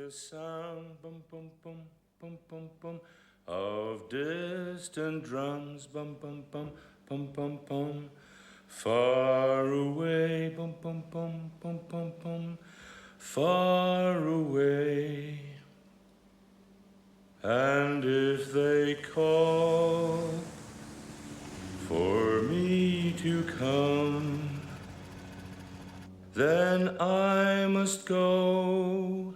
the sound, bum, bum, bum, bum, bum, bum, of distant drums, bum, bum, bum, bum, bum, bum, far away, bum, bum, bum, bum, bum, bum, far away. And if they call for me to come, then I must go,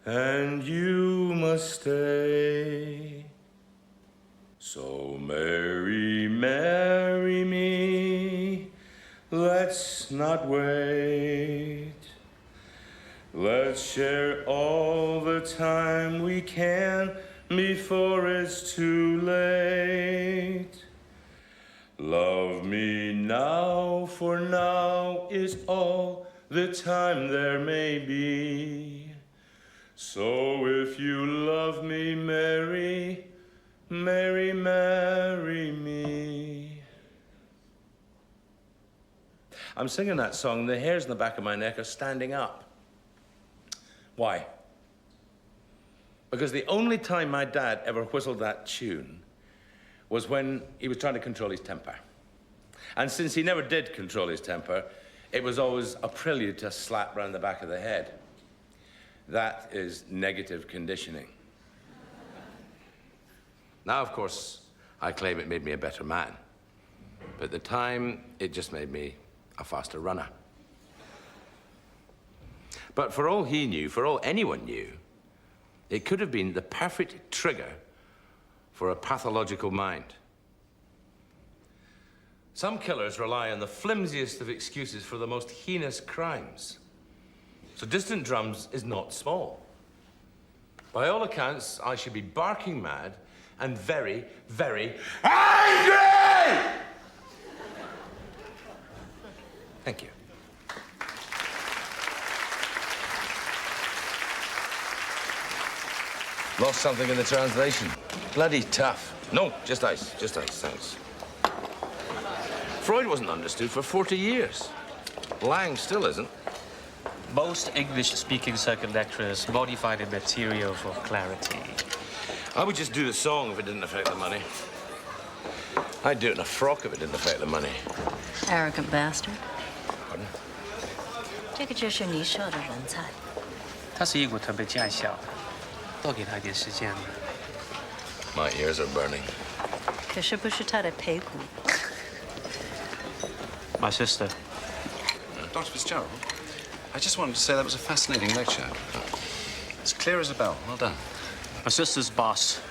and you must stay. So marry, marry me, let's not wait. Let's share all the time we can before it's too late. Love me now, for now is all the time there may be. So if you love me, marry, marry, marry me. I'm singing that song, the hairs in the back of my neck are standing up. Why? Because the only time my dad ever whistled that tune was when he was trying to control his temper. And since he never did control his temper, it was always a prelude to a slap round the back of the head. That is negative conditioning. Now, of course, I claim it made me a better man. But at the time, it just made me a faster runner. But for all he knew, for all anyone knew, it could have been the perfect trigger for a pathological mind. Some killers rely on the flimsiest of excuses for the most heinous crimes. So distant drums is not small. By all accounts, I should be barking mad and very, very angry! Thank you. Lost something in the translation. Bloody tough. No, just ice, thanks. Freud wasn't understood for 40 years. Lang still isn't. Most English-speaking circuit lecturers modify the material for clarity. I would just do the song if it didn't affect the money. I'd do it in a frock if it didn't affect the money. Arrogant bastard. Pardon? 这个就是你社的人才。他是英国特别驾校，多给他一点时间吧。My ears are burning. 可是不是他的屁股。My sister. Dr. Fitzgerald, I just wanted to say that was a fascinating lecture. It's clear as a bell. Well done. My sister's boss.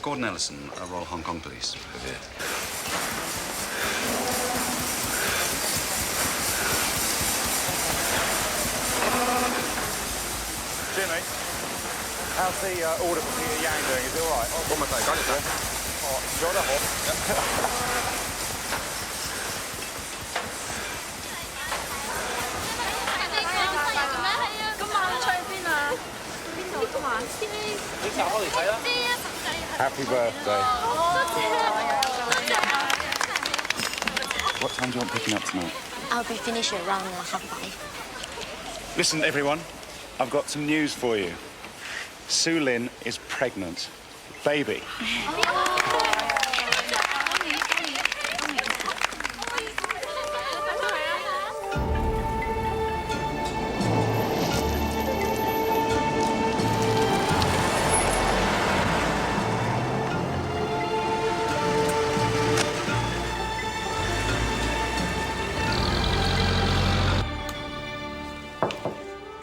Gordon Ellison, Royal Hong Kong Police. Yeah. Jimmy, how's the order for Peter Yang doing? Is it all right? Oh, my day, got it, sir. Oh, enjoy the hop. Happy birthday. What time do you want picking up tonight? I'll be finished around 5:30. Listen, everyone, I've got some news for you. Sue Lin is pregnant. Baby.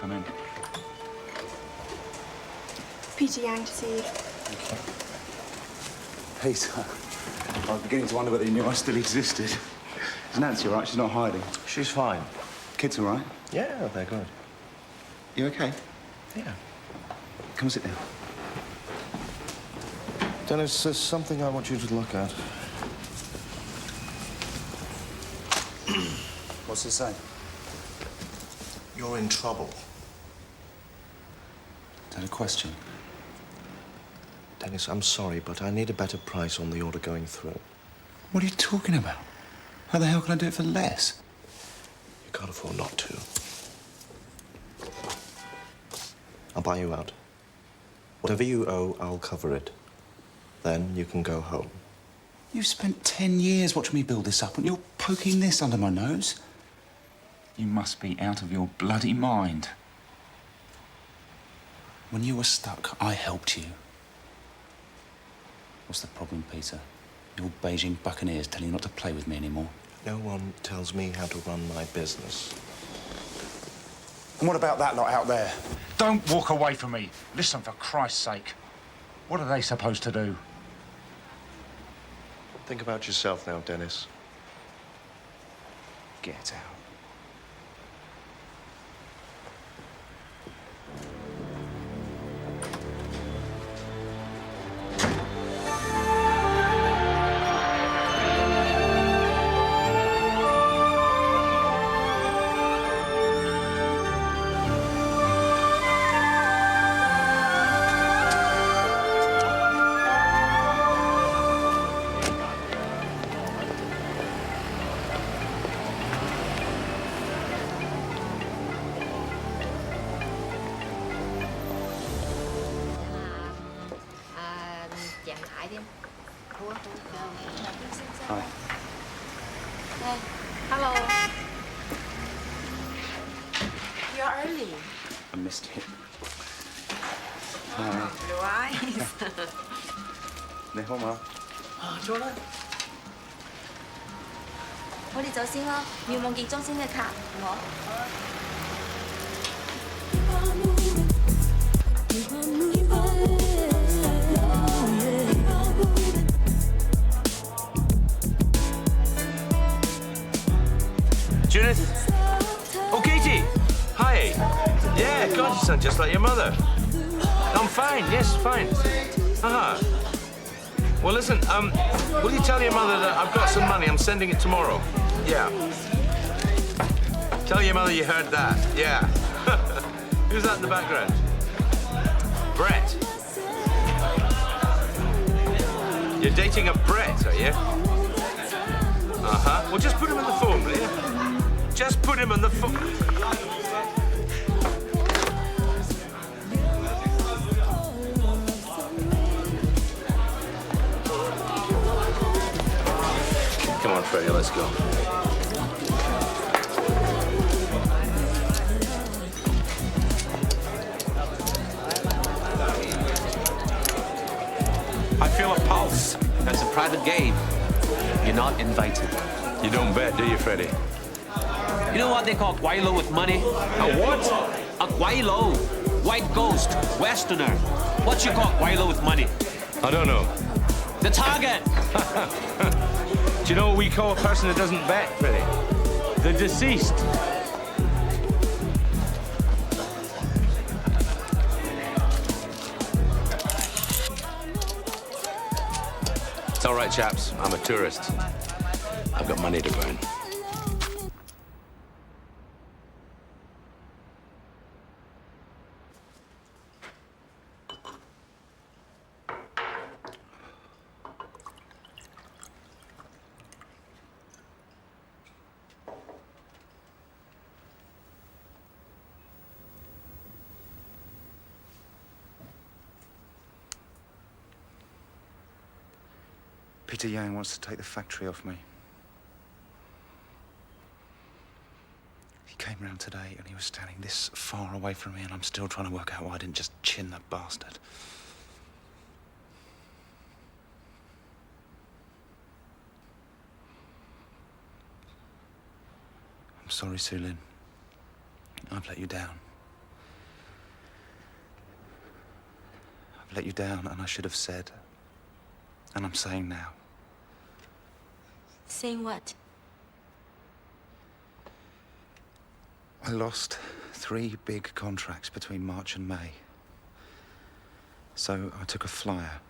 Come in. Peter Yang to see you. Peter, I was beginning to wonder whether you knew I still existed. Is Nancy all right? She's not hiding. She's fine. Kids all right? Yeah, they're good. You okay? Yeah. Come sit down. Dennis, there's something I want you to look at. What's it say? You're in trouble. Is that a question? Dennis, I'm sorry, but I need a better price on the order going through. What are you talking about? How the hell can I do it for less? You can't afford not to. I'll buy you out. Whatever you owe, I'll cover it. Then you can go home. You've spent 10 years watching me build this up, and you're poking this under my nose? You must be out of your bloody mind. When you were stuck, I helped you. What's the problem, Peter? Your Beijing buccaneers telling you not to play with me anymore? No one tells me how to run my business. And what about that lot out there? Don't walk away from me. Listen, for Christ's sake. What are they supposed to do? Think about yourself now, Dennis. Get out. Hi. Hey, hello. You're early. I missed it. Blue eyes. 你好嗎？我哋走先咯，妙夢結妝先嘅卡，我。Judith? Oh, Katie! Hi. Yeah, God, you sound just like your mother. I'm fine, yes, fine. Uh-huh. Well, listen, will you tell your mother that I've got some money? I'm sending it tomorrow. Yeah. Tell your mother you heard that. Yeah. Who's that in the background? Brett. You're dating a Brett, are you? Uh-huh. Well, just put him on the phone, will you? Just put him on the phone. Come on, Freddie, let's go. I feel a pulse. That's a private game. You're not invited. You don't bet, do you, Freddie? You know what they call guaylo with money? A what? A guaylo. White ghost. Westerner. What you call guaylo with money? I don't know. The target. Do you know what we call a person that doesn't bet, Freddie? The deceased. It's all right, chaps. I'm a tourist. I've got money to burn. Peter Yang wants to take the factory off me. He came round today and he was standing this far away from me, and I'm still trying to work out why I didn't just chin that bastard. I'm sorry, Sulin. I've let you down. I've let you down, and I should have said, and I'm saying now. Saying what? I lost 3 big contracts between March and May. So I took a flyer.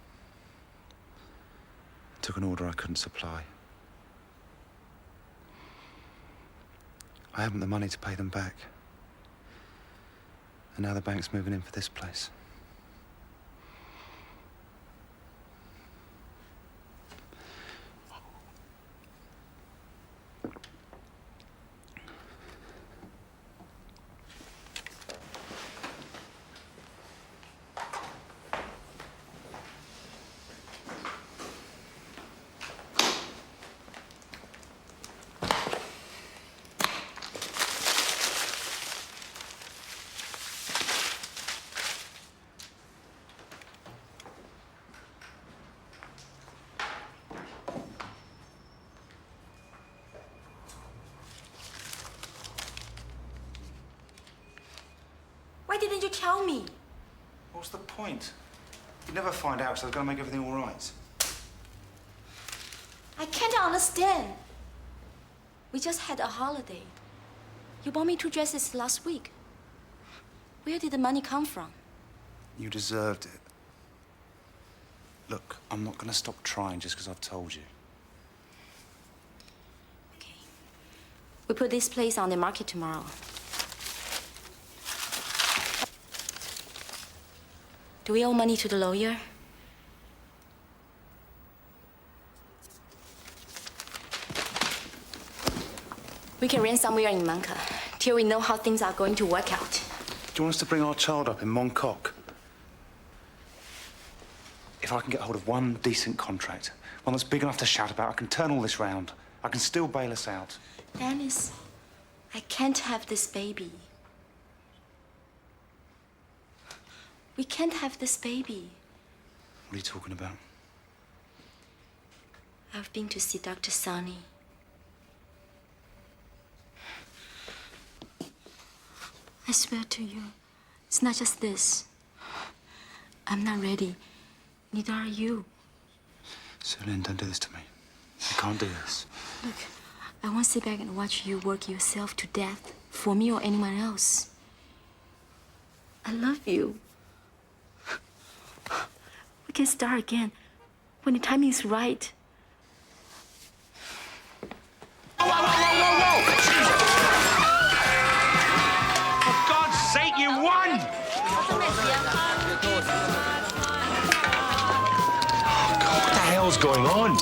Took an order I couldn't supply. I haven't the money to pay them back. And now the bank's moving in for this place. Why didn't you tell me? What's the point? You'd never find out, so I was going to make everything all right. I can't understand. We just had a holiday. You bought me 2 dresses last week. Where did the money come from? You deserved it. Look, I'm not going to stop trying just because I've told you. Okay. We put this place on the market tomorrow. Do we owe money to the lawyer? We can rent somewhere in Manca till we know how things are going to work out. Do you want us to bring our child up in Moncock? If I can get hold of one decent contract, one that's big enough to shout about, I can turn all this round. I can still bail us out. Dennis, I can't have this baby. We can't have this baby. What are you talking about? I've been to see Dr. Sonny. I swear to you, it's not just this. I'm not ready. Neither are you. Celine, don't do this to me. You can't do this. Look, I won't sit back and watch you work yourself to death for me or anyone else. I love you. We can start again when the timing is right. For God's sake, you won! What the hell's going on?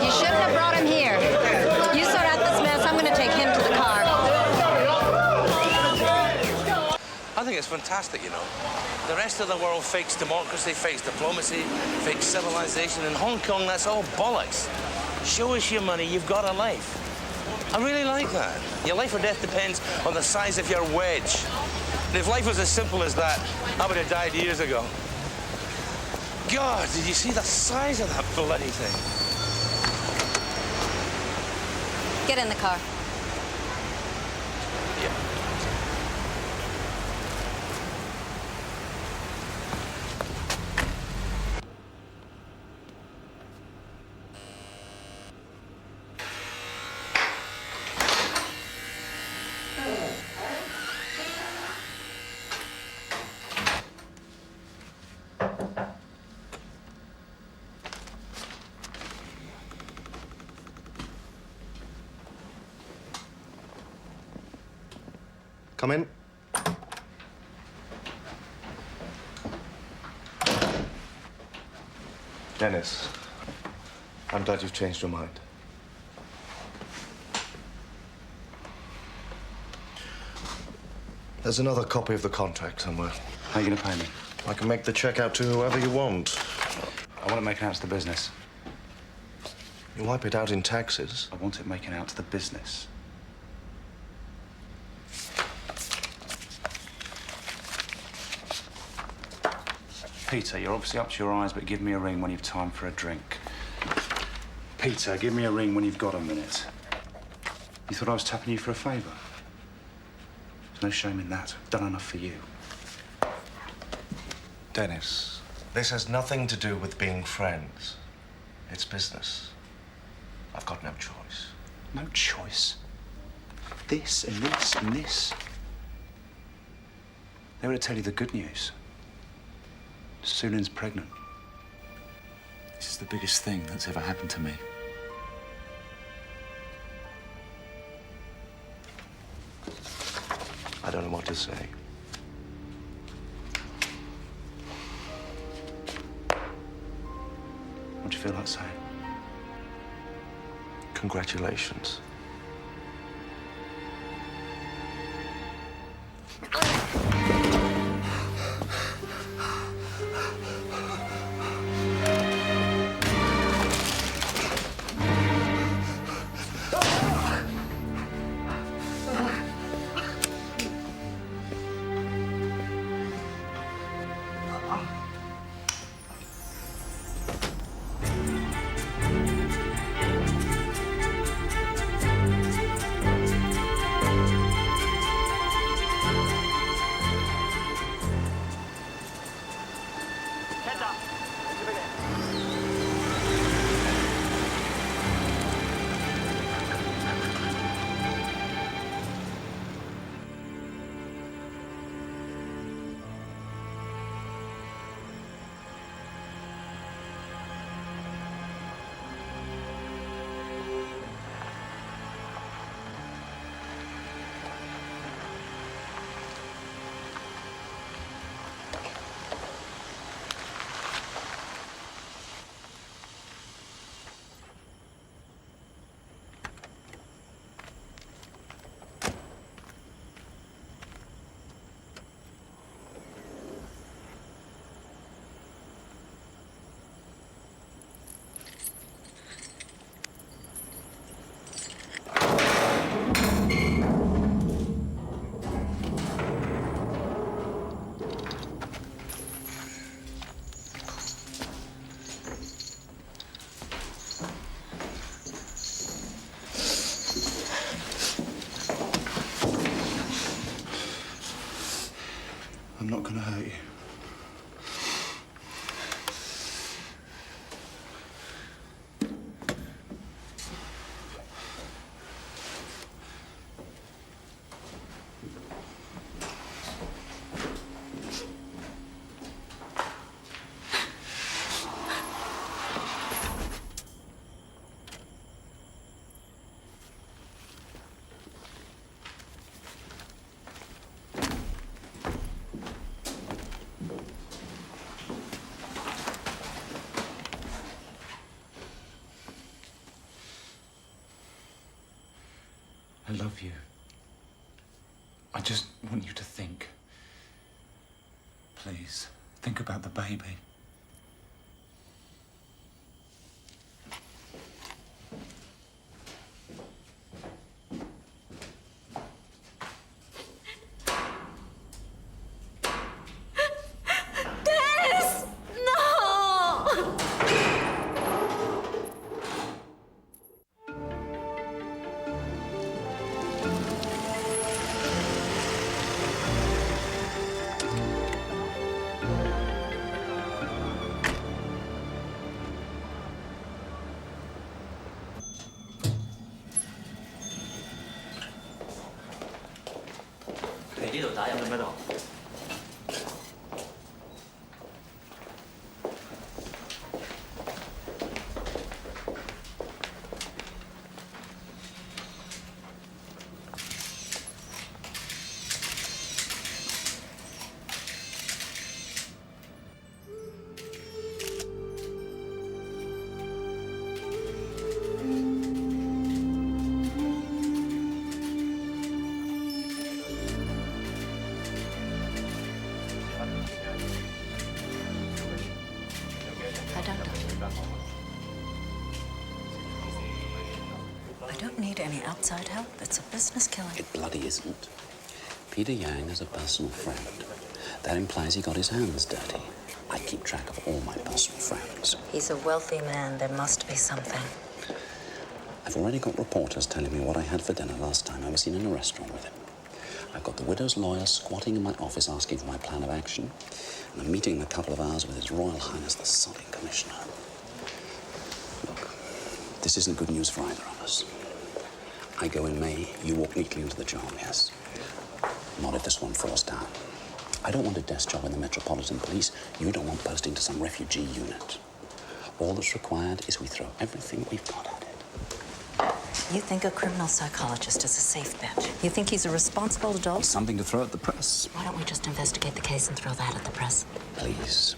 You shouldn't have brought him here. You sort out this mess. I'm going to take him to the car. I think it's fantastic, you know. The rest of the world fakes democracy, fakes diplomacy, fakes civilization. In Hong Kong, that's all bollocks. Show us your money, you've got a life. I really like that. Your life or death depends on the size of your wedge. And if life was as simple as that, I would have died years ago. God, did you see the size of that bloody thing? Get in the car. Yeah. Come in. Dennis, I'm glad you've changed your mind. There's another copy of the contract somewhere. How are you going to pay me? I can make the check out to whoever you want. I want it making out to the business. You wipe it out in taxes. I want it making out to the business. Peter, you're obviously up to your eyes, but give me a ring when you've time for a drink. Peter, give me a ring when you've got a minute. You thought I was tapping you for a favour? There's no shame in that. I've done enough for you. Dennis, this has nothing to do with being friends. It's business. I've got no choice. No choice. This and this and this. They were to tell you the good news. Sulin's pregnant. This is the biggest thing that's ever happened to me. I don't know what to say. What do you feel like saying? Congratulations. not going to hurt you. I love you. I just want you to think. Please, think about the baby. Dennis! No! I don't need any outside help. It's a business killing. It bloody isn't. Peter Yang is a personal friend. That implies he got his hands dirty. I keep track of all my personal friends. He's a wealthy man. There must be something. I've already got reporters telling me what I had for dinner last time I was seen in a restaurant with him. I've got the widow's lawyer squatting in my office asking for my plan of action, and I'm meeting in a couple of hours with His Royal Highness the Sodding Commissioner. Look, this isn't good news for either of us. I go in May, you walk neatly into the job, yes. Not if this one falls down. I don't want a desk job in the Metropolitan Police. You don't want posting to some refugee unit. All that's required is we throw everything we've got at it. You think a criminal psychologist is a safe bet? You think he's a responsible adult? Something to throw at the press. Why don't we just investigate the case and throw that at the press? Please.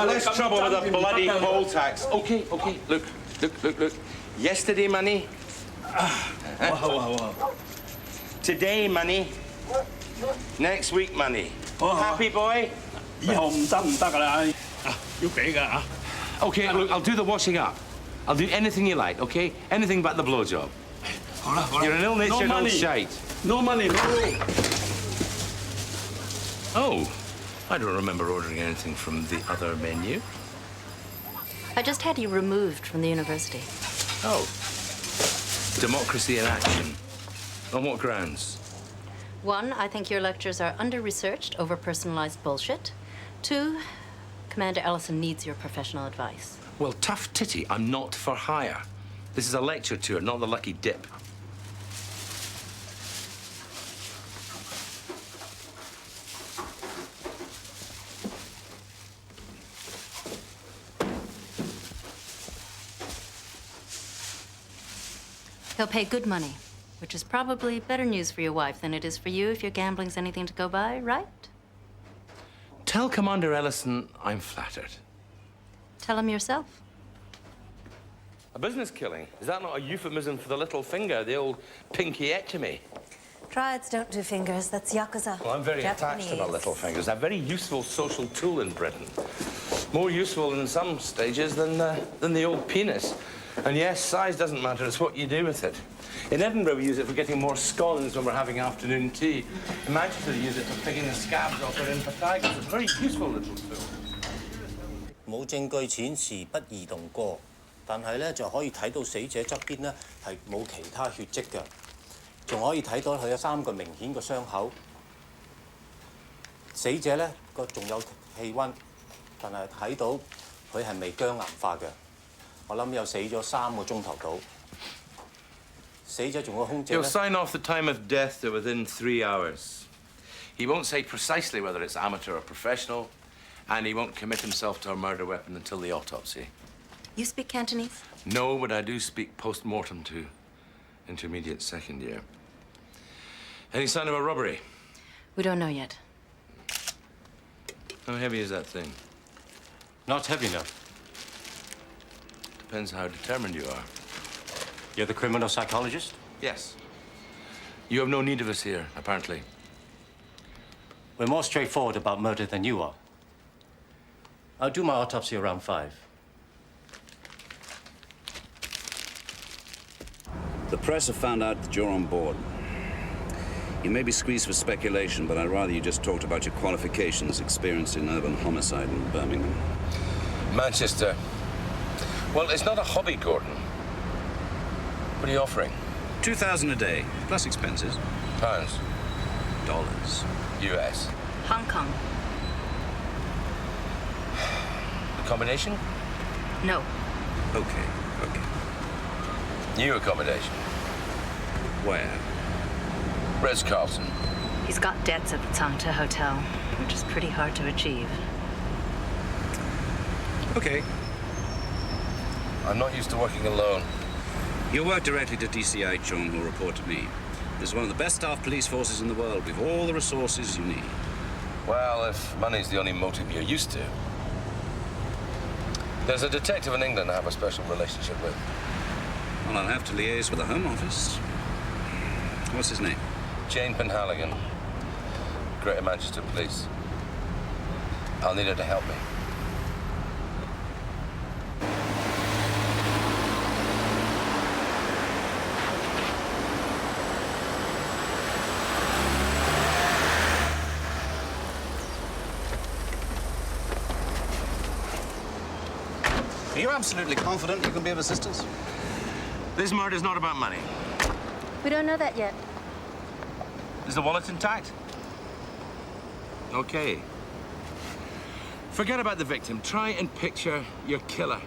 Less trouble with the bloody poll tax. Okay. Look. Yesterday money. Today money. Next week money. Happy boy? Okay, look, I'll do the washing up. I'll do anything you like, okay? Anything but the blowjob. You're an ill-natured old shite. No money, no. Oh, I don't remember ordering anything from the other menu. I just had you removed from the university. Oh. Democracy in action. On what grounds? 1, I think your lectures are under-researched, over-personalized bullshit. 2, Commander Ellison needs your professional advice. Well, tough titty, I'm not for hire. This is a lecture tour, not the lucky dip. He'll pay good money, which is probably better news for your wife than it is for you if your gambling's anything to go by, right? Tell Commander Ellison I'm flattered. Tell him yourself. A business killing? Is that not a euphemism for the little finger, the old pinky-ectomy? Triads don't do fingers. That's Yakuza. Well, I'm very attached to my little fingers. They're a very useful social tool in Britain. More useful in some stages than the old penis. And yes, size doesn't matter. It's what you do with it. In Edinburgh, we use it for getting more scones when we're having afternoon tea. In Manchester, they use it for picking the scabs off their impetigo. It's a very useful little tool. 冇證據顯示不移動過，但係咧就可以睇到死者側邊咧係冇其他血跡嘅，仲可以睇到佢有3個明顯嘅傷口。死者咧個仲有氣温，但係睇到佢係未僵硬化嘅。我諗有死咗3個鐘頭到。死者仲有空姐咧。He'll sign off the time of death to within 3 hours. He won't say precisely whether it's amateur or professional, and he won't commit himself to a murder weapon until the autopsy. You speak Cantonese? No, but I do speak post-mortem to intermediate second year. Any sign of a robbery? We don't know yet. How heavy is that thing? Not heavy enough. Depends how determined you are. You're the criminal psychologist? Yes. You have no need of us here, apparently. We're more straightforward about murder than you are. I'll do my autopsy around 5. The press have found out that you're on board. You may be squeezed for speculation, but I'd rather you just talked about your qualifications, experience in urban homicide in Birmingham. Manchester. Well, it's not a hobby, Gordon. What are you offering? 2,000 a day, plus expenses. Pounds. Dollars. US. Hong Kong. Accommodation? No. Okay. New accommodation. Where? Ritz-Carlton. He's got debts at the Tsangta Hotel, which is pretty hard to achieve. Okay. I'm not used to working alone. You'll work directly to DCI Chong, who'll report to me. This is one of the best staffed police forces in the world, with all the resources you need. Well, if money's the only motive you're used to. There's a detective in England I have a special relationship with. Well, I'll have to liaise with the Home Office. What's his name? Jane Penhaligon, Greater Manchester Police. I'll need her to help me. Are you absolutely confident you can be of assistance? This murder's not about money. We don't know that yet. Is the wallet intact? Okay. Forget about the victim. Try and picture your killer.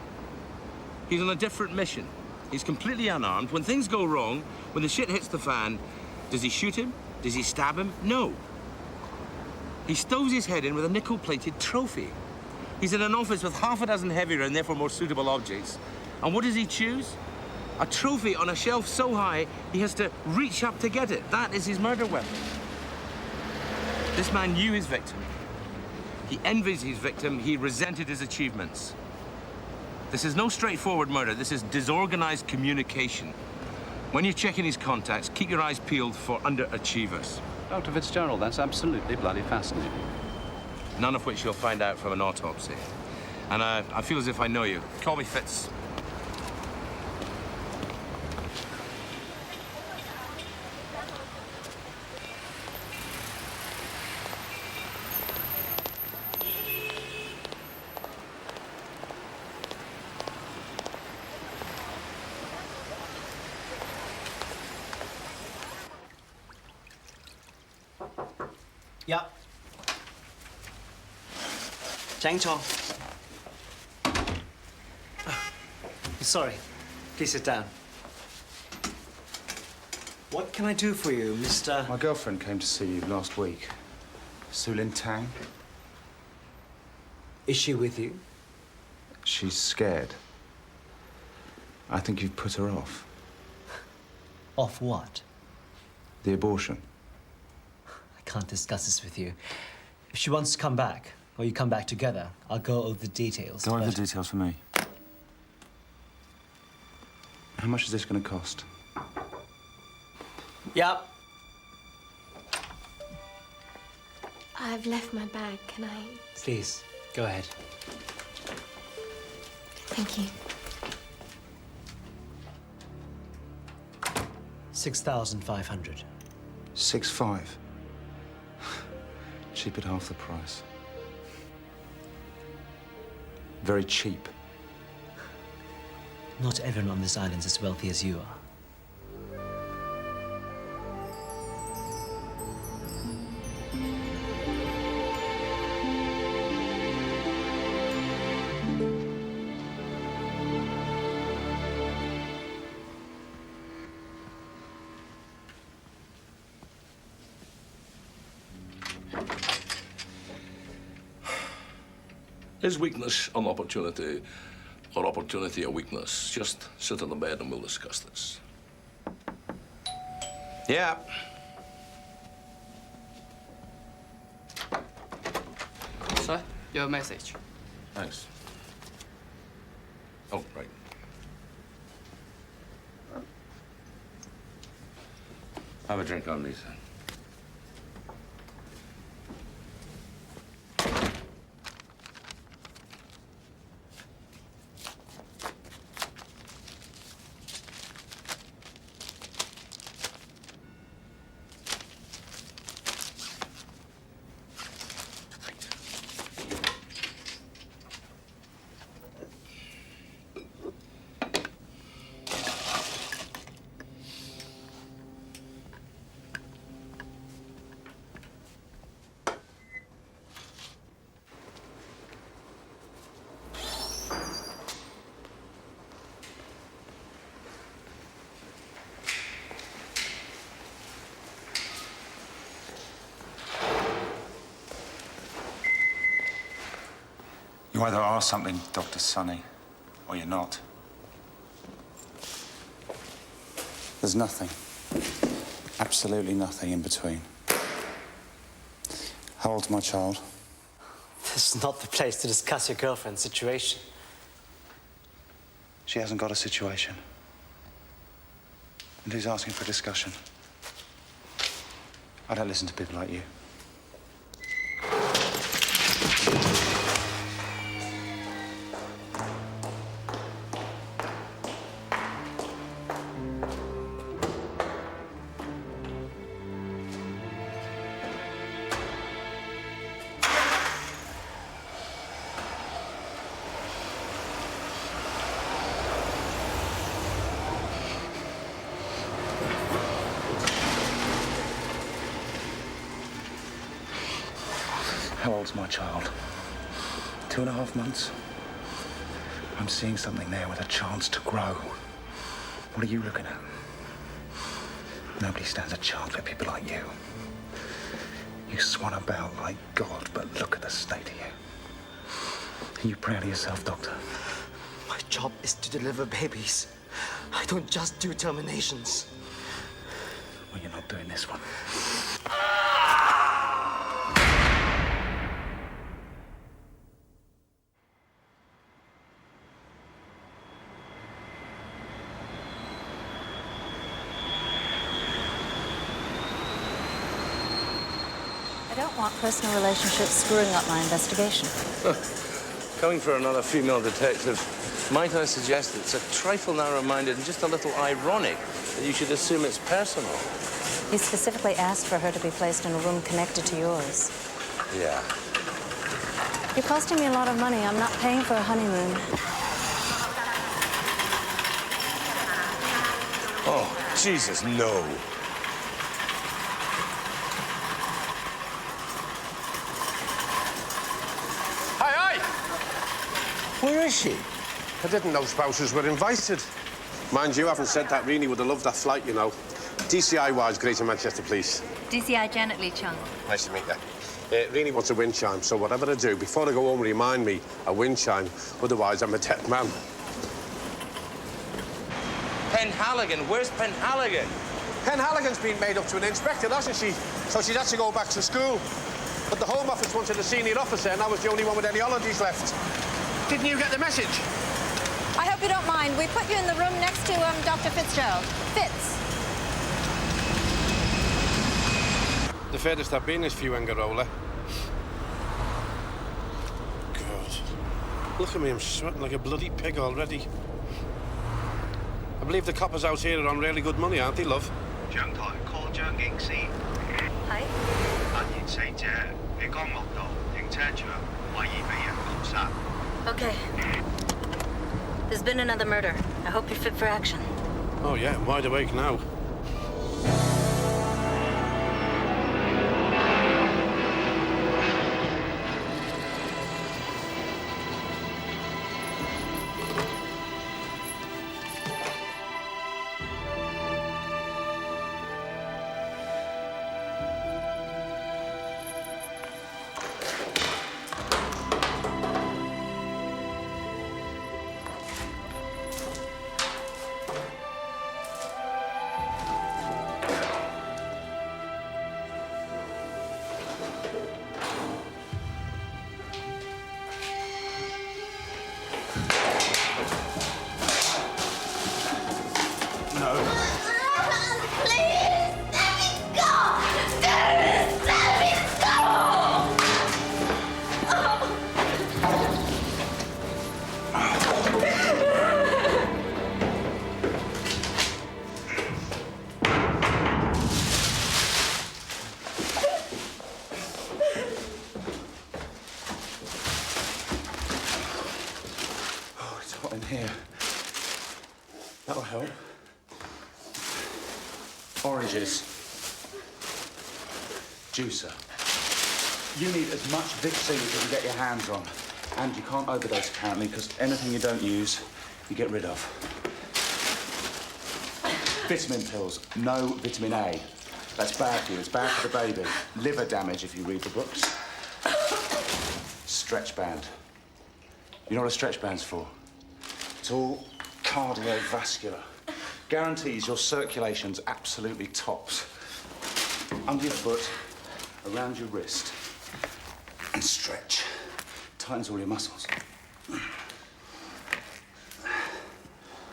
He's on a different mission. He's completely unarmed. When things go wrong, when the shit hits the fan, does he shoot him? Does he stab him? No. He stoves his head in with a nickel-plated trophy. He's in an office with half a dozen heavier and therefore more suitable objects. And what does he choose? A trophy on a shelf so high, he has to reach up to get it. That is his murder weapon. This man knew his victim. He envies his victim. He resented his achievements. This is no straightforward murder. This is disorganized communication. When you're checking his contacts, keep your eyes peeled for underachievers. Dr. Fitzgerald, that's absolutely bloody fascinating. None of which you'll find out from an autopsy. And I feel as if I know you. Call me Fitz. Yeah. 請坐. Sorry. Please sit down. What can I do for you, Mr. My girlfriend came to see you last week. Sulin Tang. Is she with you? She's scared. I think you've put her off. Off what? The abortion. I can't discuss this with you. If she wants to come back, or you come back together, I'll go over the details. Go over the details for me. How much is this going to cost? Yeah. I've left my bag. Can I? Please, go ahead. Thank you. 6,500. 6.5. Cheap at half the price. Very cheap. Not everyone on this island's as wealthy as you are. Is weakness an opportunity, or opportunity a weakness? Just sit on the bed and we'll discuss this. Yeah. Sir, your message. Thanks. Oh, right. Have a drink on me, son. You either are something, Dr. Sonny, or you're not. There's nothing. Absolutely nothing in between. How old's my child? This is not the place to discuss your girlfriend's situation. She hasn't got a situation. And who's asking for a discussion? I don't listen to people like you. How old's my child? 2.5 months? I'm seeing something there with a chance to grow. What are you looking at? Nobody stands a chance with people like you. You swan about like God, but look at the state of you. Are you proud of yourself, Doctor? My job is to deliver babies. I don't just do terminations. Well, you're not doing this one. I don't want personal relationships screwing up my investigation. Coming for another female detective, might I suggest it's a trifle narrow-minded and just a little ironic that you should assume it's personal? You specifically asked for her to be placed in a room connected to yours. Yeah. You're costing me a lot of money. I'm not paying for a honeymoon. Oh, Jesus, no. Where is she? I didn't know spouses were invited. Mind you, having said that, Rini would have loved that flight, you know. DCI-wise, Greater Manchester Police. DCI Janet Lee Chung. Nice to meet you. Rini wants a wind chime, so whatever I do, before I go home, remind me a wind chime. Otherwise, I'm a dead man. Penhaligon? Where's Penhaligon? Penhaligon's been made up to an inspector, hasn't she? So she's had to go back to school. But the Home Office wanted a senior officer, and I was the only one with any holidays left. Didn't you get the message? I hope you don't mind. We put you in the room next to Dr. Fitzgerald. Fitz. The furthest I've been is Fuengarola. Look at me, I'm sweating like a bloody pig already. I believe the coppers out here are on really good money, aren't they, love? 陽台 call 張警司。係。發現死者喺江樂道停車場，懷疑被人謀殺。Okay. There's been another murder. I hope you're fit for action. Oh, yeah, I'm wide awake now. Here. That'll help. Oranges. Juicer. You need as much Vicine as you can get your hands on. And you can't overdose, apparently, because anything you don't use, you get rid of. Vitamin pills. No vitamin A. That's bad for you. It's bad for the baby. Liver damage, if you read the books. Stretch band. You know what a stretch band's for? It's all cardiovascular. Guarantees your circulation's absolutely tops. Under your foot, around your wrist. And stretch. Tightens all your muscles.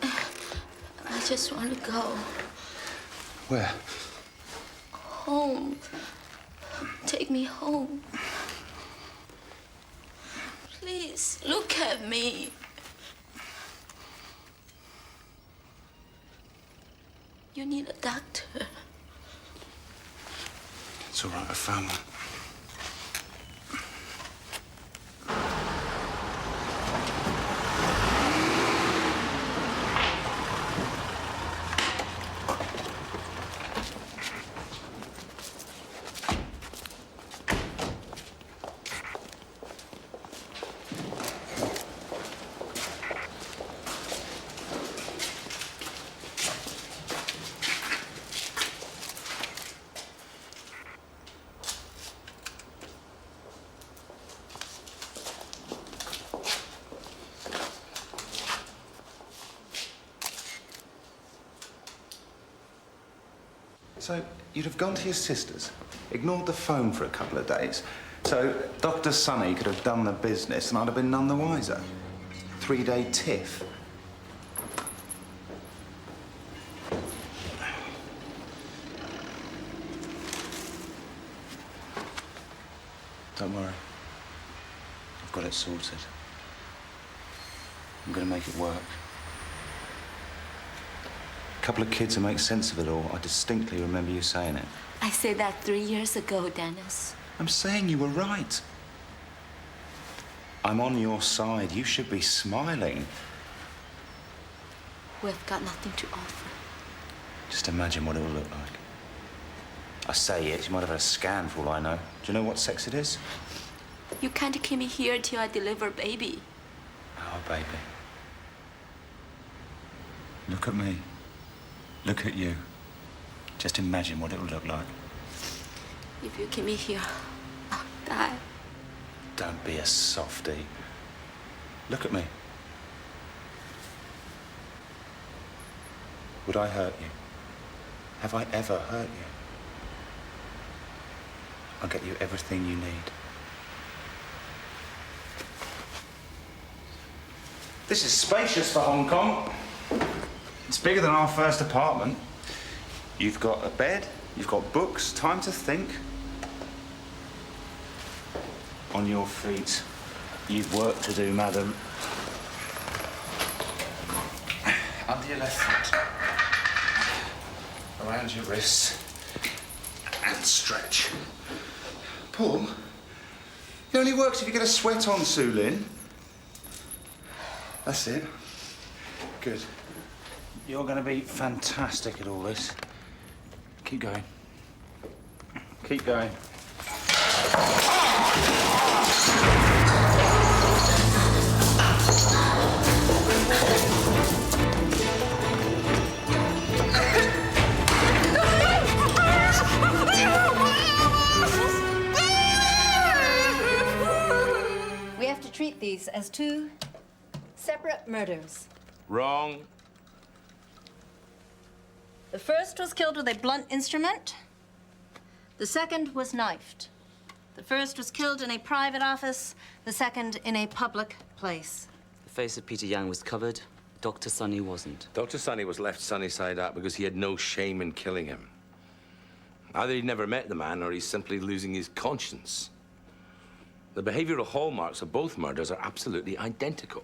I just want to go. Where? Home. Take me home. Please, look at me. You need a doctor. It's all right, I found one. So, you'd have gone to your sister's, ignored the phone for a couple of days, so Dr. Sonny could have done the business and I'd have been none the wiser. 3-day tiff. Don't worry. I've got it sorted. I'm gonna make it work. A couple of kids to make sense of it all. I distinctly remember you saying it. I said that 3 years ago, Dennis. I'm saying you were right. I'm on your side. You should be smiling. We've got nothing to offer. Just imagine what it will look like. I say it, you might have had a scan for all I know. Do you know what sex it is? You can't keep me here till I deliver baby. Oh, baby. Look at me. Look at you. Just imagine what it will look like. If you keep me here, I'll die. Don't be a softie. Look at me. Would I hurt you? Have I ever hurt you? I'll get you everything you need. This is spacious for Hong Kong. It's bigger than our first apartment. You've got a bed, you've got books, time to think. On your feet. You've work to do, madam. Under your left foot. Around your wrists. And stretch. Paul, it only works if you get a sweat on, Sue Lynn. That's it. Good. You're going to be fantastic at all this. Keep going. Keep going. We have to treat these as two separate murders. Wrong. The first was killed with a blunt instrument. The second was knifed. The first was killed in a private office. The second in a public place. The face of Peter Yang was covered. Dr. Sonny wasn't. Dr. Sonny was left sunny side up because he had no shame in killing him. Either he'd never met the man or he's simply losing his conscience. The behavioral hallmarks of both murders are absolutely identical.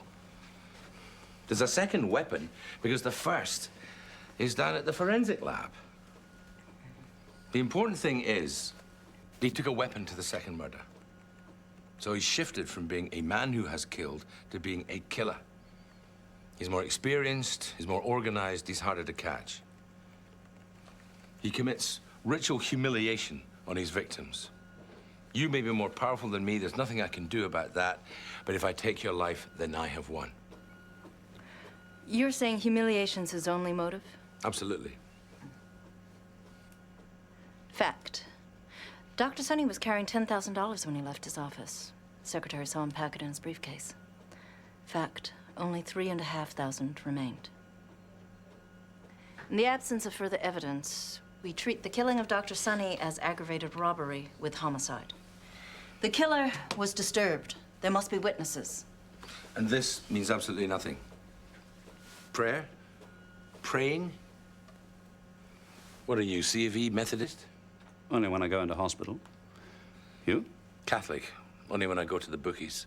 There's a second weapon because the first is down at the forensic lab. The important thing is, he took a weapon to the second murder. So he's shifted from being a man who has killed to being a killer. He's more experienced, he's more organized, he's harder to catch. He commits ritual humiliation on his victims. You may be more powerful than me, there's nothing I can do about that, but if I take your life, then I have won. You're saying humiliation's his only motive? Absolutely. Fact. Dr. Sonny was carrying $10,000 when he left his office. The secretary saw him pack it in his briefcase. Fact. Only $3,500 remained. In the absence of further evidence, we treat the killing of Dr. Sonny as aggravated robbery with homicide. The killer was disturbed. There must be witnesses. And this means absolutely nothing. Prayer? Praying? What are you, C of E Methodist? Only when I go into hospital. You? Catholic. Only when I go to the bookies.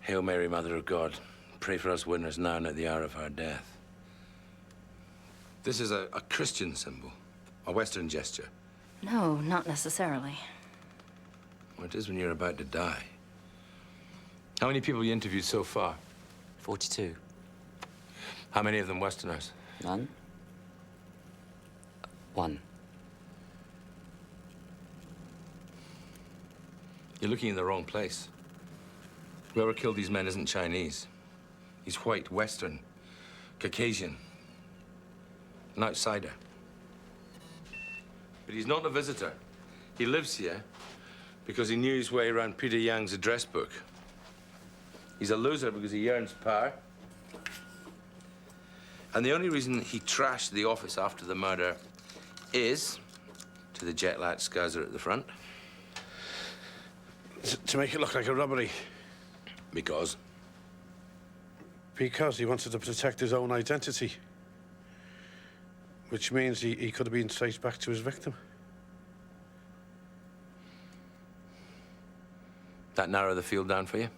Hail Mary, Mother of God. Pray for us winners now and at the hour of our death. This is a Christian symbol, a Western gesture. No, not necessarily. Well, it is when you're about to die. How many people have you interviewed so far? 42. How many of them Westerners? None. One. You're looking in the wrong place. Whoever killed these men isn't Chinese. He's white, Western, Caucasian, an outsider. But he's not a visitor. He lives here because he knew his way around Peter Yang's address book. He's a loser because he yearns power. And the only reason he trashed the office after the murder is, to the jet-lat scouser at the front, To make it look like a robbery. Because? Because he wanted to protect his own identity. Which means he could have been traced back to his victim. That narrow the field down for you?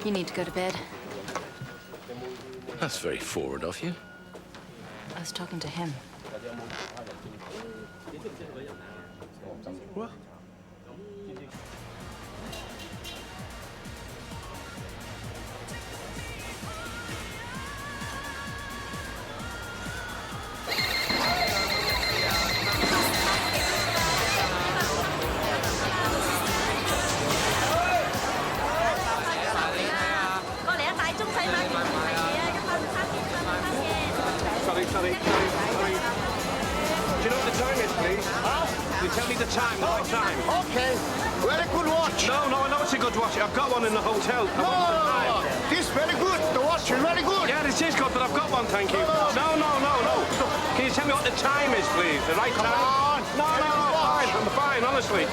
You need to go to bed. That's very forward of you. I was talking to him. What? Sorry. Do you know what the time is, please? Huh? You tell me the time, the right time. Okay. Very good watch. No, I know it's a good watch. I've got one in the hotel. No. This very good. The watch is very good. Yeah, this is good, but I've got one, thank you. No. Can you tell me what the time is, please? The right time? Come on. No, I'm fine, honestly.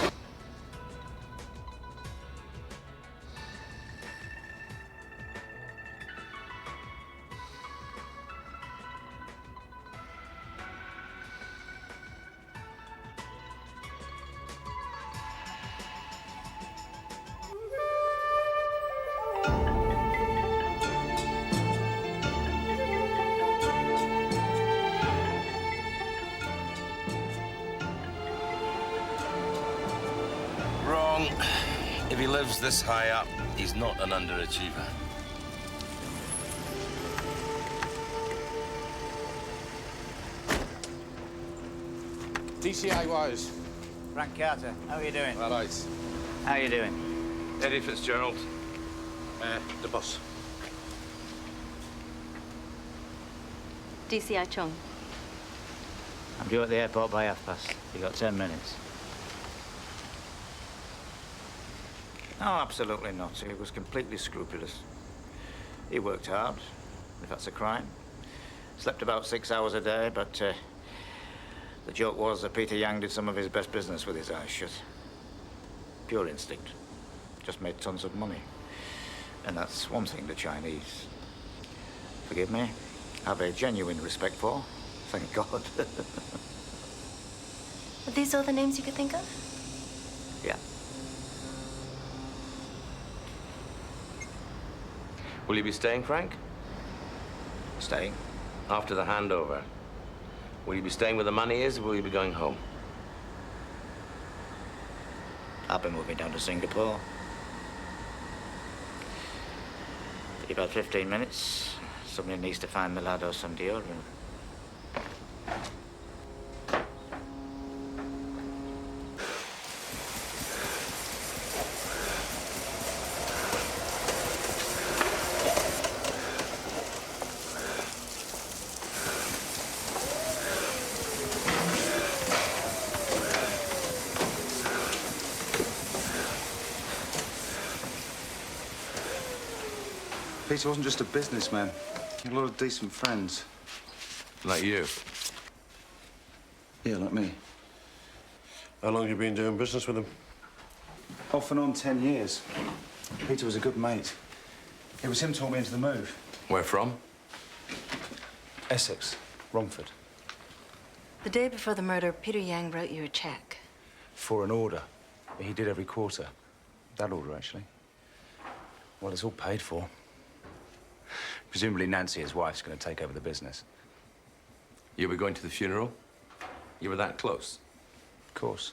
if he lives this high up, he's not an underachiever. DCI wise. Frank Carter, how are you doing? All right. How are you doing? Eddie Fitzgerald. The boss. DCI Chung. I'm due at the airport by 12:30. You got 10 minutes. No, absolutely not. He was completely scrupulous. He worked hard, if that's a crime. Slept about 6 hours a day, but the joke was that Peter Yang did some of his best business with his eyes shut. Pure instinct. Just made tons of money. And that's one thing the Chinese, forgive me, have a genuine respect for. Thank God. Are these all the names you could think of? Yeah. Will you be staying, Frank? Staying? After the handover. Will you be staying where the money is, or will you be going home? I'll be moving down to Singapore. In about 15 minutes, somebody needs to find Milado some deodorant. Peter wasn't just a businessman. He had a lot of decent friends. Like you? Yeah, like me. How long have you been doing business with him? Off and on 10 years. Peter was a good mate. It was him taught me into the move. Where from? Essex, Romford. The day before the murder, Peter Yang wrote you a check. For an order. He did every quarter. That order, actually. Well, it's all paid for. Presumably Nancy, his wife's going to take over the business. You were going to the funeral? You were that close? Of course.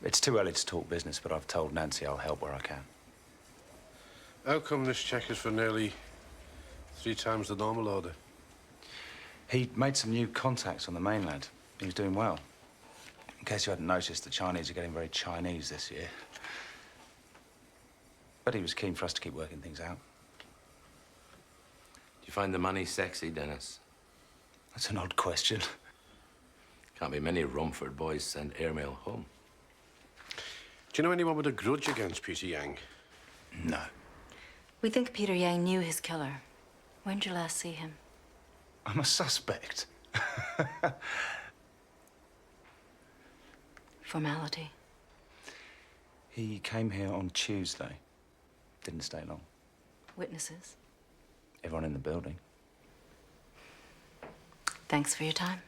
It's too early to talk business, but I've told Nancy I'll help where I can. How come this check is for nearly 3 times the normal order? He made some new contacts on the mainland. He was doing well. In case you hadn't noticed, the Chinese are getting very Chinese this year. But he was keen for us to keep working things out. Do you find the money sexy, Dennis? That's an odd question. Can't be many Romford boys send airmail home. Do you know anyone with a grudge against Peter Yang? No. We think Peter Yang knew his killer. When did you last see him? I'm a suspect. Formality. He came here on Tuesday. Didn't stay long. Witnesses. Everyone in the building. Thanks for your time.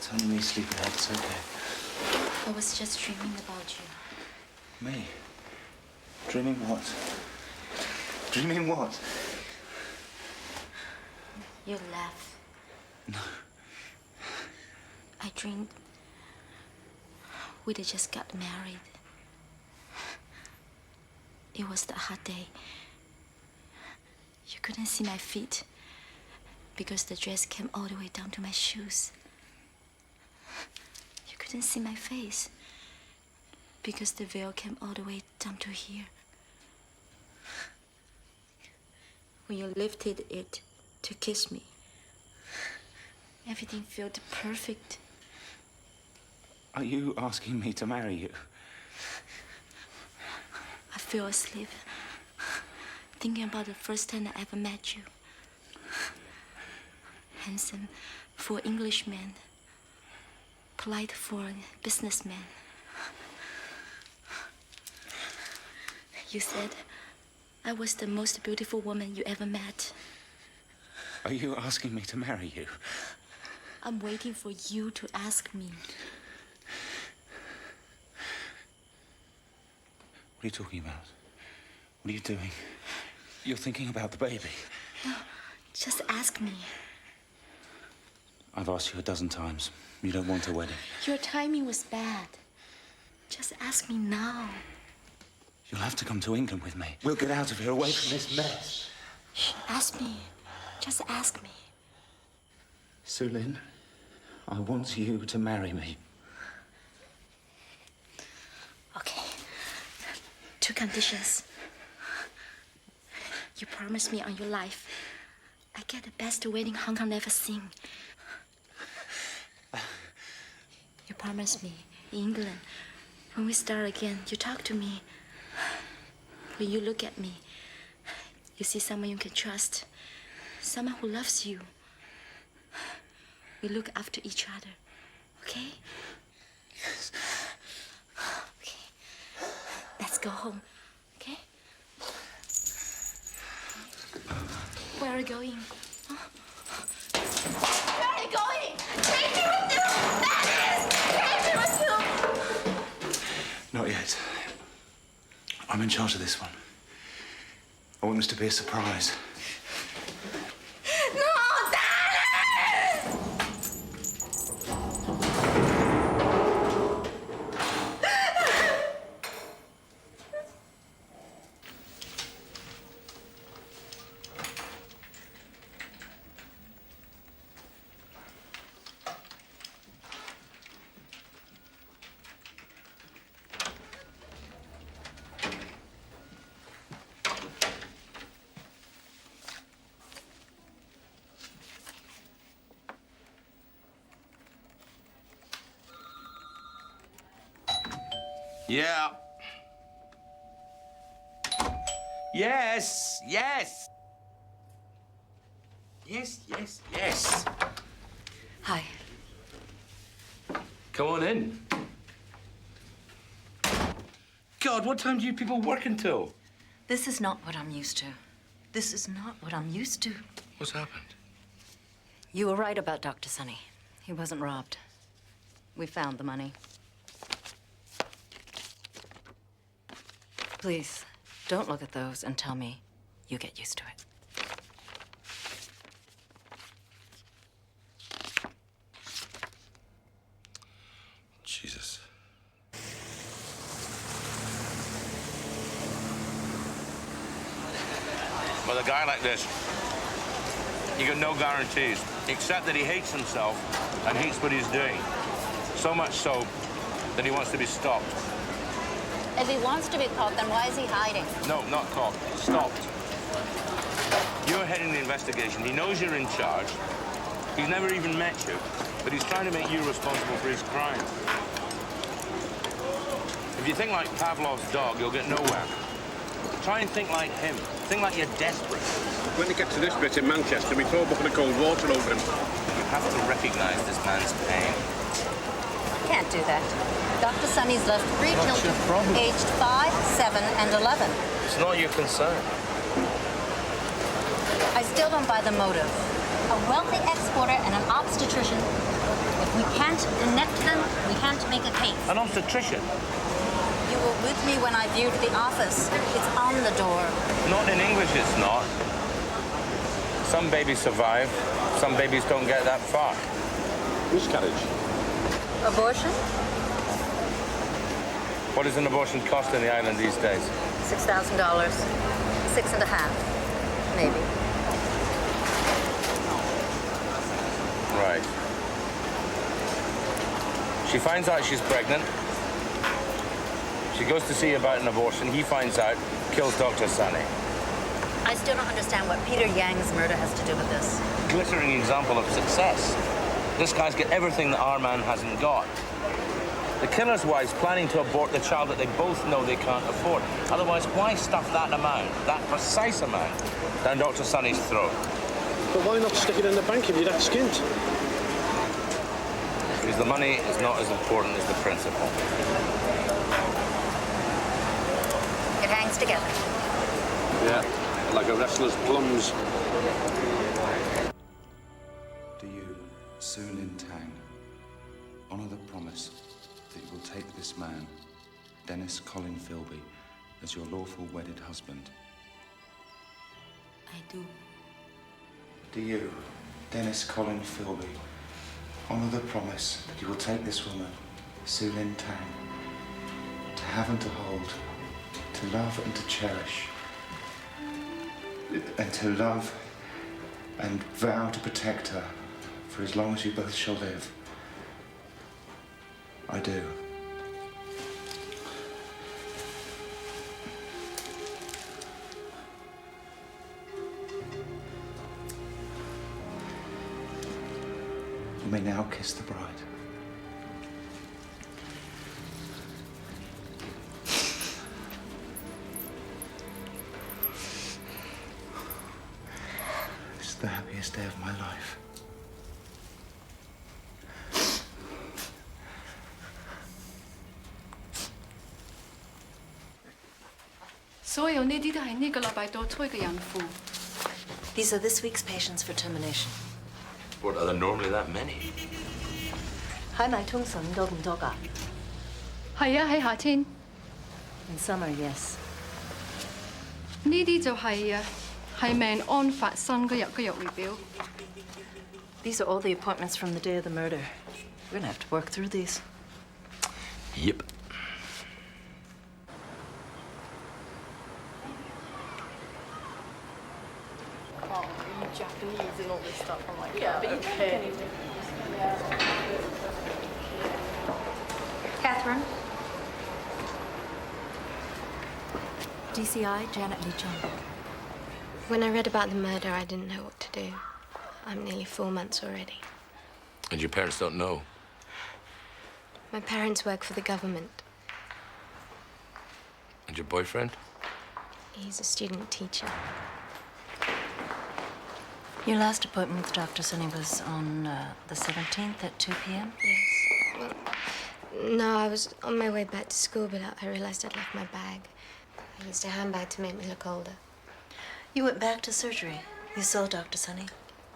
Tell me, sleepyhead, it's okay. I was just dreaming about you. Me? Dreaming what? Dreaming what? You laugh. No. I dreamed we'd just got married. It was that hot day. You couldn't see my feet because the dress came all the way down to my shoes. You couldn't see my face because the veil came all the way down to here. When you lifted it to kiss me, Everything felt perfect. Are you asking me to marry you? I fell asleep, thinking about the first time I ever met you. Handsome for Englishman, polite for a businessman. You said I was the most beautiful woman you ever met. Are you asking me to marry you? I'm waiting for you to ask me. What are you talking about? What are you doing? You're thinking about the baby. No, just ask me. I've asked you a dozen times. You don't want a wedding. Your timing was bad. Just ask me now. You'll have to come to England with me. We'll get out of here, away from this mess. Ask me. Just ask me. Sulin, I want you to marry me. Okay. 2 conditions. You promise me on your life I get the best wedding Hong Kong ever seen. You promise me in England, when we start again, you talk to me. When you look at me, you see someone you can trust, someone who loves you. We look after each other, okay? Yes. Okay. Let's go home, okay? Where are you going? Huh? Where are you going? Take me with you! That is! Take me with you! Not yet. I'm in charge of this one. I want this to be a surprise. No, Dennis! Yeah. Yes, yes. Yes, yes, yes. Hi. Come on in. God, what time do you people work until? This is not what I'm used to. This is not what I'm used to. What's happened? You were right about Dr. Sonny. He wasn't robbed. We found the money. Please, don't look at those and tell me you get used to it. Jesus. With a guy like this, you got no guarantees, except that he hates himself and hates what he's doing. So much so that he wants to be stopped. If he wants to be caught, then why is he hiding? No, not caught. Stopped. You're heading the investigation. He knows you're in charge. He's never even met you, but he's trying to make you responsible for his crime. If you think like Pavlov's dog, you'll get nowhere. Try and think like him. Think like you're desperate. When they get to this bit in Manchester, we throw a bucket of cold water over him. You have to recognize this man's pain. Can't do that. Dr. Sonny's left 3 What's children, your problem? aged 5, 7, and 11. It's not your concern. I still don't buy the motive. A wealthy exporter and an obstetrician. If we can't connect them, we can't make a case. An obstetrician? You were with me when I viewed the office. It's on the door. Not in English, it's not. Some babies survive. Some babies don't get that far. Miscarriage. Abortion? What does an abortion cost in the island these days? $6,000. 6.5, maybe. Right. She finds out she's pregnant. She goes to see about an abortion. He finds out, kills Dr. Sonny. I still don't understand what Peter Yang's murder has to do with this. Glittering example of success. This guy's got everything that our man hasn't got. The killer's wife's planning to abort the child that they both know they can't afford. Otherwise, why stuff that amount, that precise amount, down Dr. Sonny's throat? But why not stick it in the bank if you're that skint? Because the money is not as important as the principle. It hangs together. Yeah, like a wrestler's plums. Do you, Su Lin Tang, honour the promise that you will take this man, Dennis Colin Philby, as your lawful wedded husband? I do. Do you, Dennis Colin Philby, honour the promise that you will take this woman, Su Lin Tang, to have and to hold, to love and to cherish, and to love and vow to protect her for as long as you both shall live? I do. You may now kiss the bride. This is the happiest day of my life. These are this week's patients for termination. What, are there normally that many? 喺咪通常多咁多㗎？係啊，喺夏天。 In summer, yes. 呢啲就係命案發生嗰日嘅日匯表。 These are all the appointments from the day of the murder. We're gonna have to work through these. Yep. Japanese and all this stuff. I'm like, Yeah, but you okay. Catherine. DCI, Janet Lee Chung. When I read about the murder, I didn't know what to do. I'm nearly 4 months already. And your parents don't know? My parents work for the government. And your boyfriend? He's a student teacher. Your last appointment with Dr. Sunny was on the 17th at 2 p.m.? Yes. Well, no, I was on my way back to school, but I realized I'd left my bag. I used a handbag to make me look older. You went back to surgery. You saw Dr. Sunny?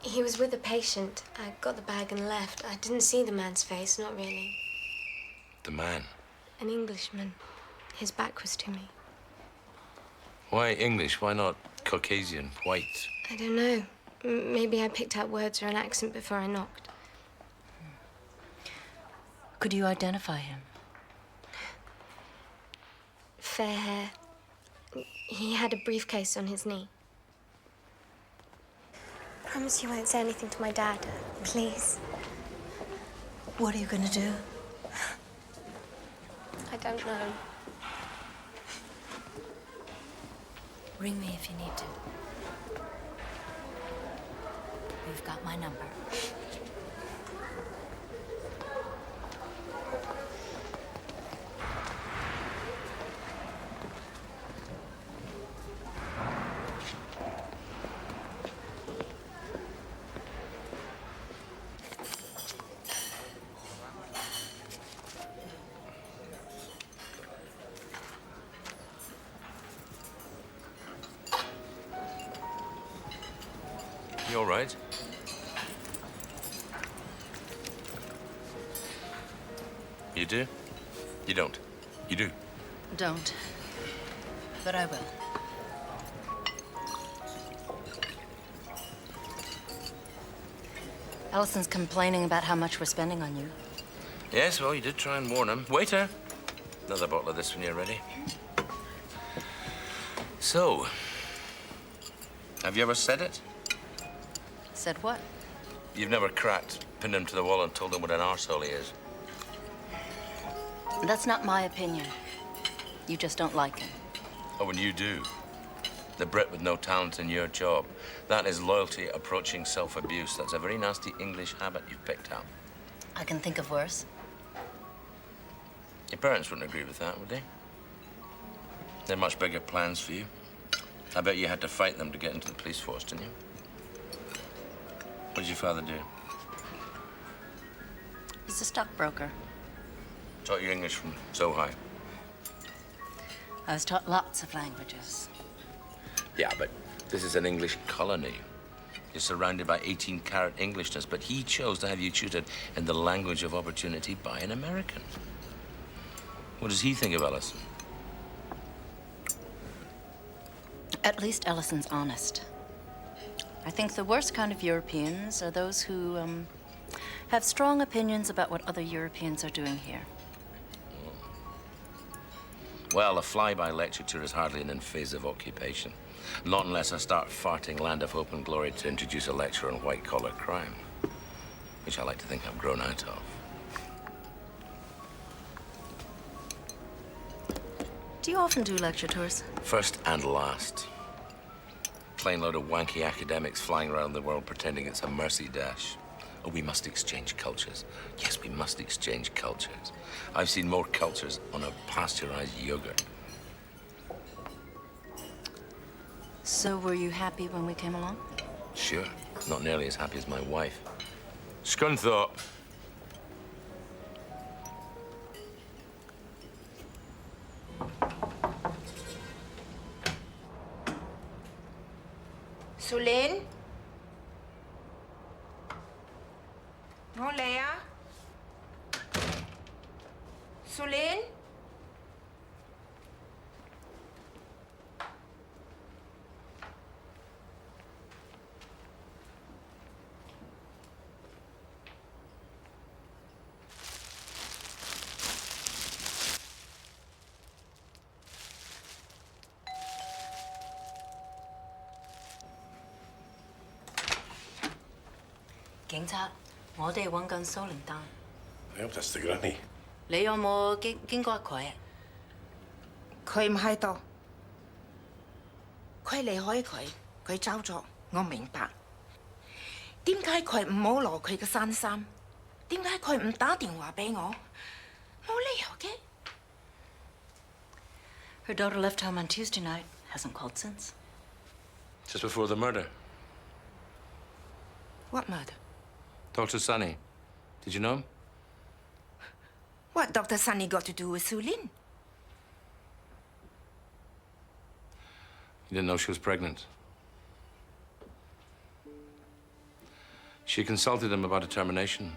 He was with a patient. I got the bag and left. I didn't see the man's face, not really. The man? An Englishman. His back was to me. Why English? Why not Caucasian, white? I don't know. Maybe I picked out words or an accent before I knocked. Could you identify him? Fair hair. He had a briefcase on his knee. Promise you won't say anything to my dad, please. What are you gonna do? I don't know. Ring me if you need to. You've got my number. You all right? You do? You don't? You do? Don't. But I will. Allison's complaining about how much we're spending on you. Yes, well, you did try and warn him. Waiter! Another bottle of this when you're ready. So, have you ever said it? Said what? You've never cracked, pinned him to the wall and told him what an arsehole he is? That's not my opinion. You just don't like him. Oh, and you do? The Brit with no talent in your job. That is loyalty approaching self-abuse. That's a very nasty English habit you've picked up. I can think of worse. Your parents wouldn't agree with that, would they? They had much bigger plans for you. I bet you had to fight them to get into the police force, didn't you? What did your father do? He's a stockbroker. Taught you English from so high. I was taught lots of languages. Yeah, but this is an English colony. You're surrounded by 18-karat Englishness, but he chose to have you tutored in the language of opportunity by an American. What does he think of Ellison? At least Ellison's honest. I think the worst kind of Europeans are those who, have strong opinions about what other Europeans are doing here. Well, a flyby lecture tour is hardly an invasive occupation. Not unless I start farting Land of Hope and Glory to introduce a lecture on white-collar crime, which I like to think I've grown out of. Do you often do lecture tours? First and last. Plain load of wanky academics flying around the world pretending it's a mercy dash. Oh, we must exchange cultures. Yes, we must exchange cultures. I've seen more cultures on a pasteurized yogurt. So were you happy when we came along? Sure. Not nearly as happy as my wife. Scunthorpe. Su Lin? 我嚟啊！ Su Lin？ 警察，我哋揾緊蘇靈丹。 I hope that's the granny. 你有冇經過佢？佢唔喺度，佢離開佢走咗，我明白。點解佢唔好攞佢嘅衫衫？點解佢唔打電話俾我？冇理由嘅。 Her daughter left home on Tuesday night. Hasn't called since. Just before the murder. What murder? Dr. Sunny. Did you know him? What Dr. Sunny got to do with Su Lin? You didn't know she was pregnant. She consulted him about a termination.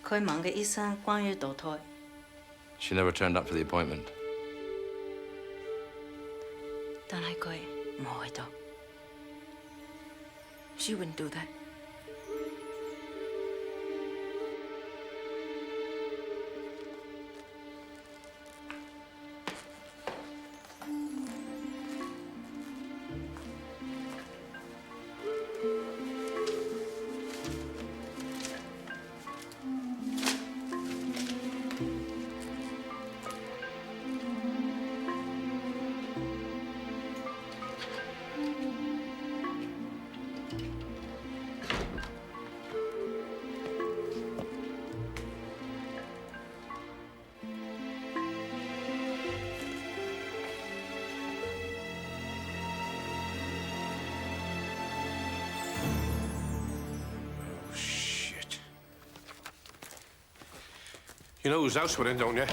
佢問嘅醫生關於墮胎。 She never turned up for the appointment. 但係佢冇去到。 She wouldn't do that. You know whose house we're in, don't you?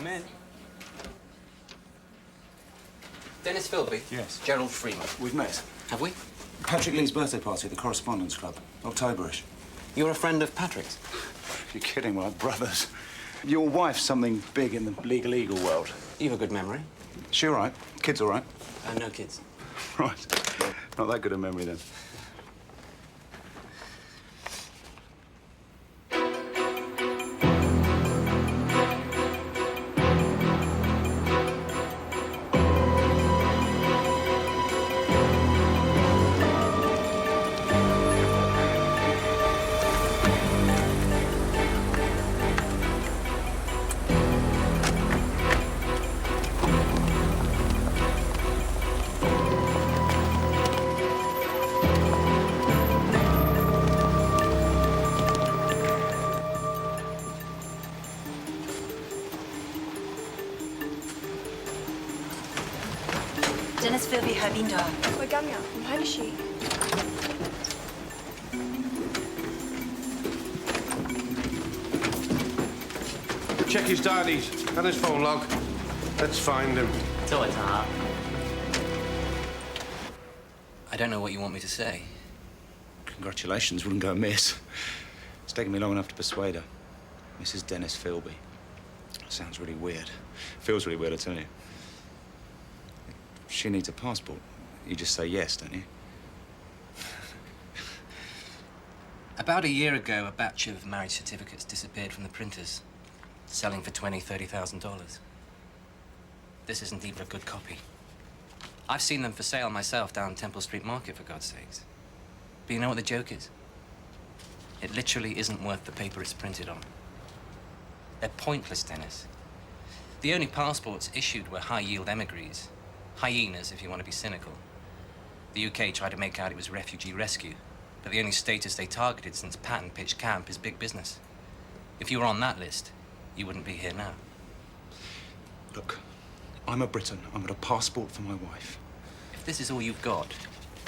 Come in. Dennis Philby? Yes. Gerald Freeman. We've met. Have we? Patrick Lee's birthday party at the Correspondence Club. Octoberish. You're a friend of Patrick's? You're kidding, we're like brothers. Your wife's something big in the legal world. You have a good memory. She all right? Kids all right? No kids. Right. Not that good a memory, then. Dennis Philby 喺邊度啊？佢今日唔喺處。Check his diaries and his phone log. Let's find him. I don't know what you want me to say. Congratulations, wouldn't go amiss. It's taken me long enough to persuade her. Mrs. Dennis Philby. Sounds really weird. Feels really weird, I tell you. She needs a passport. You just say yes, don't you? About a year ago, a batch of marriage certificates disappeared from the printers, selling for $20,000, $30,000. This isn't even a good copy. I've seen them for sale myself down Temple Street Market, for God's sakes. But you know what the joke is? It literally isn't worth the paper it's printed on. They're pointless, Dennis. The only passports issued were high-yield emigres. Hyenas, if you want to be cynical. The UK tried to make out it was refugee rescue, but the only status they targeted since Patton pitched camp is big business. If you were on that list, you wouldn't be here now. Look, I'm a Briton. I've got a passport for my wife. If this is all you've got,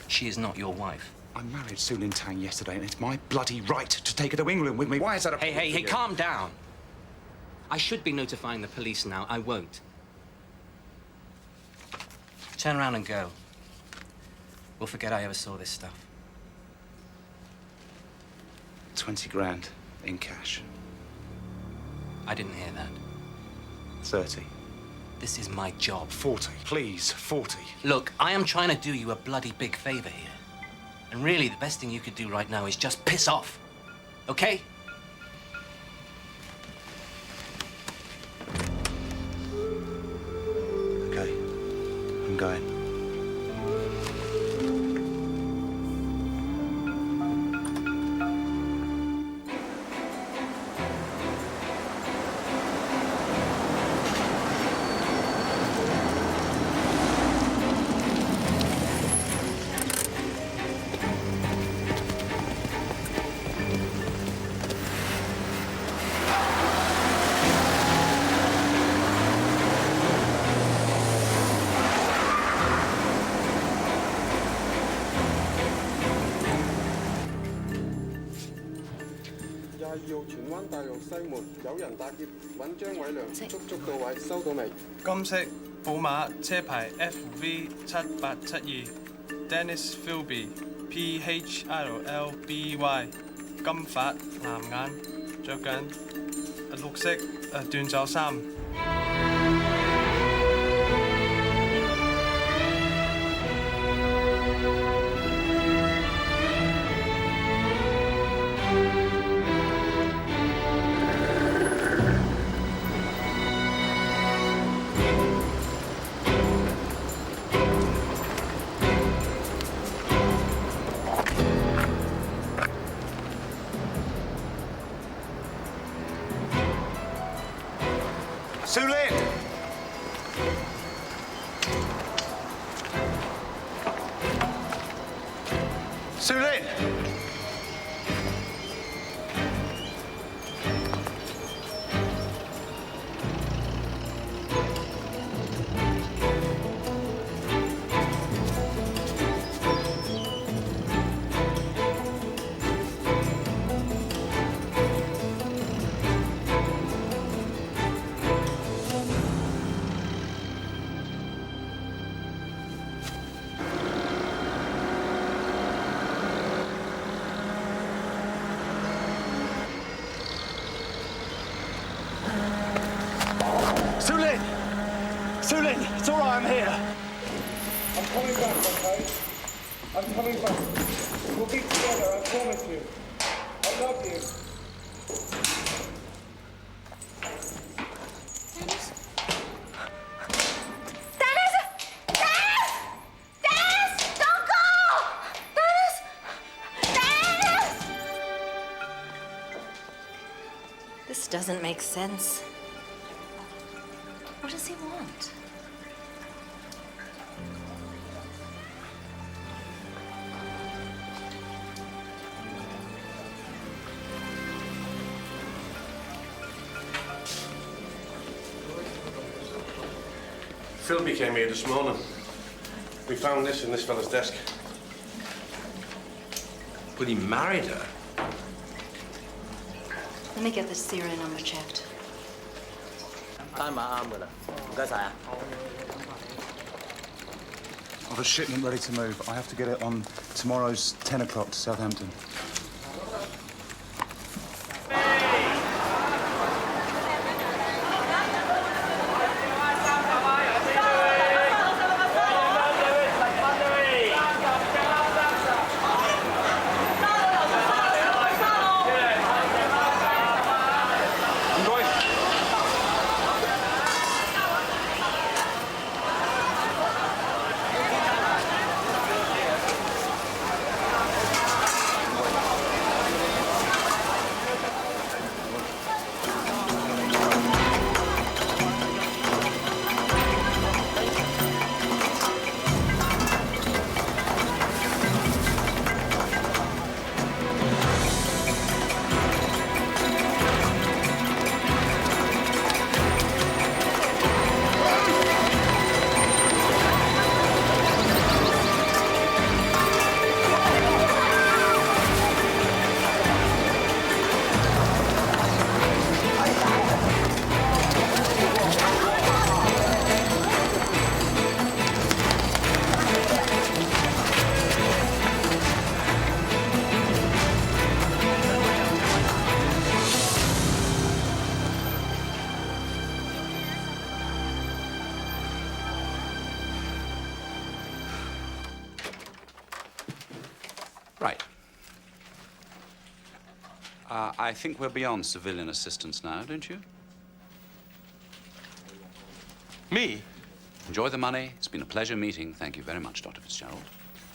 she is not your wife. I married Su Lin Tang yesterday, and it's my bloody right to take her to England with me. Why is that a problem? Hey, calm down. I should be notifying the police now. I won't. Turn around and go. We'll forget I ever saw this stuff. 20 grand in cash. I didn't hear that. 30. This is my job. 40. Please, 40. Look, I am trying to do you a bloody big favor here. And really, the best thing you could do right now is just piss off. Okay? Okay. I'm going.金色寶馬車牌 FV 7872 Dennis Philby PHLLBY 金髮藍眼着緊綠色短袖衫。Su Lin! Su Lin! Sulin! Sulin, it's all right, I'm here. I'm coming back, okay? I'm coming back. We'll be together, I promise you. I love you. This doesn't make sense. What does he want? Philby came here this morning. We found this in this fella's desk. But he married her. Let me get this serial number checked. 單碼啱㗎啦，唔該晒啊。 I've a shipment ready to move. I have to get it on tomorrow's 10 o'clock to Southampton. Right. I think we're beyond civilian assistance now, don't you? Me? Enjoy the money. It's been a pleasure meeting. Thank you very much, Dr. Fitzgerald.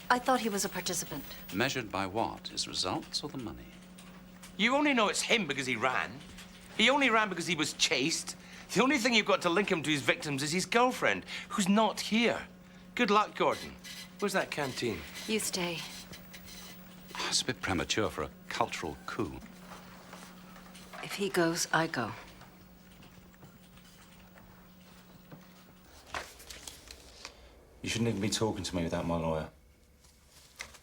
I thought he was a participant. Measured by what? His results or the money? You only know it's him because he ran. He only ran because he was chased. The only thing you've got to link him to his victims is his girlfriend, who's not here. Good luck, Gordon. Where's that canteen? You stay. It's a bit premature for a cultural coup. If he goes, I go. You shouldn't even be talking to me without my lawyer.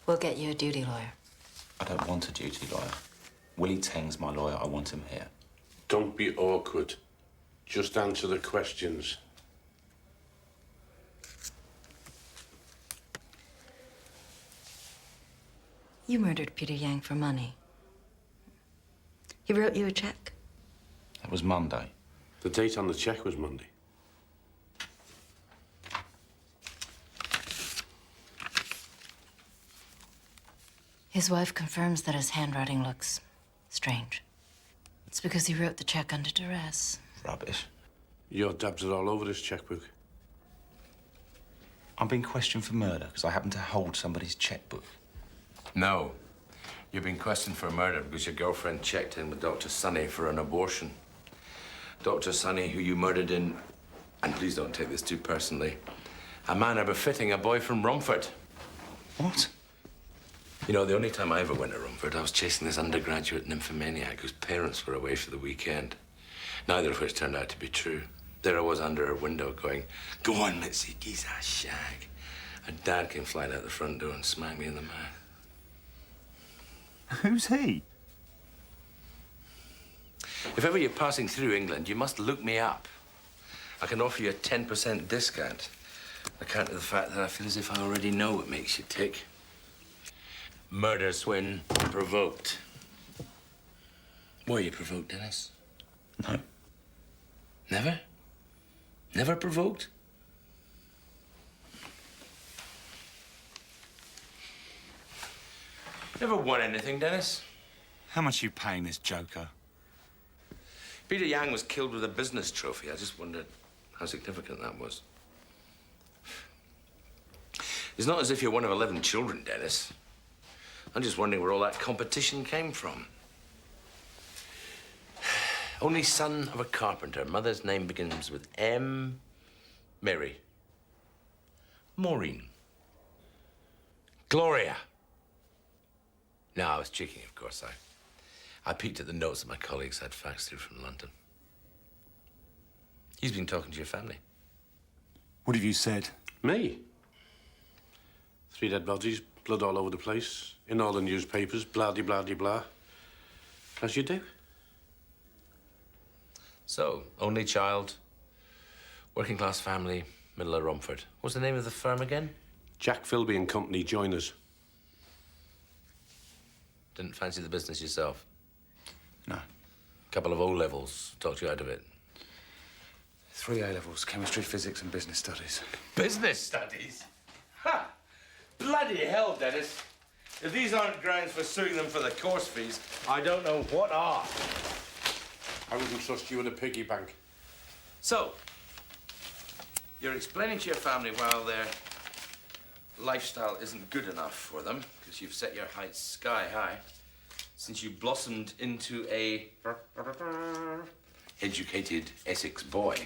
We'll get you a duty lawyer. I don't want a duty lawyer. Willie Teng's my lawyer. I want him here. Don't be awkward. Just answer the questions. You murdered Peter Yang for money. He wrote you a check. That was Monday. The date on the check was Monday. His wife confirms that his handwriting looks strange. It's because he wrote the check under duress. Rubbish. Your dabs are all over this checkbook. I'm being questioned for murder because I happen to hold somebody's checkbook. No. You've been questioned for murder because your girlfriend checked in with Dr. Sonny for an abortion. Dr. Sonny, who you murdered in, and please don't take this too personally, a manner befitting a boy from Romford. What? You know, the only time I ever went to Romford, I was chasing this undergraduate nymphomaniac whose parents were away for the weekend. Neither of which turned out to be true. There I was under her window going, "Go on, Mitzi, geez, a shag." Her dad came flying out the front door and smacked me in the mouth. Who's he? If ever you're passing through England, you must look me up. I can offer you a 10% discount. Account of the fact that I feel as if I already know what makes you tick. Murders when provoked. Were you provoked, Dennis? No. Never? Never provoked? Never won anything, Dennis. How much are you paying this joker? Peter Yang was killed with a business trophy. I just wondered how significant that was. It's not as if you're one of 11 children, Dennis. I'm just wondering where all that competition came from. Only son of a carpenter. Mother's name begins with M. Mary. Maureen. Gloria. No, I was cheeking, of course. I peeked at the notes that my colleagues had faxed through from London. He's been talking to your family. What have you said? Me? 3 dead bodies, blood all over the place, in all the newspapers, blah-de-blah-de-blah. As you do. So, only child, working class family, middle of Romford. What's the name of the firm again? Jack Philby and Company, joiners. Didn't fancy the business yourself? No. Couple of O-levels talked you out of it. 3 A-levels, chemistry, physics, and business studies. Business studies? Ha! Bloody hell, Dennis. If these aren't grounds for suing them for the course fees, I don't know what are. I wouldn't trust you in a piggy bank. So, you're explaining to your family while their lifestyle isn't good enough for them, because you've set your heights sky high, since you blossomed into a educated Essex boy.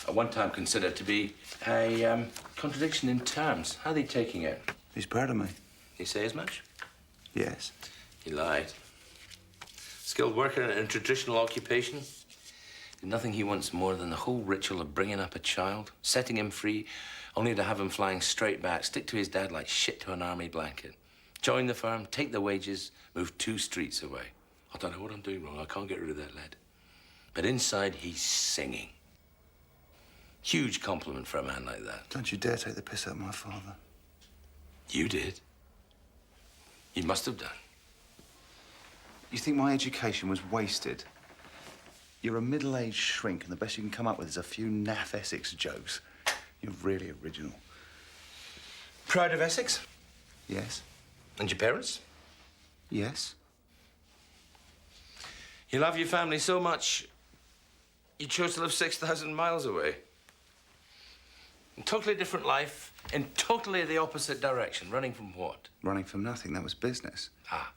At one time considered to be a contradiction in terms. How are they taking it? He's proud of me. You say as much? Yes. He lied. Skilled worker in a traditional occupation. Nothing he wants more than the whole ritual of bringing up a child, setting him free, only to have him flying straight back, stick to his dad like shit to an army blanket. Join the firm, take the wages, move 2 streets away. I don't know what I'm doing wrong. I can't get rid of that lad. But inside, he's singing. Huge compliment for a man like that. Don't you dare take the piss out of my father. You did. You must have done. You think my education was wasted? You're a middle-aged shrink, and the best you can come up with is a few naff Essex jokes. You're really original. Proud of Essex? Yes. And your parents? Yes. You love your family so much, you chose to live 6,000 miles away. A totally different life, in totally the opposite direction. Running from what? Running from nothing. That was business. Ah,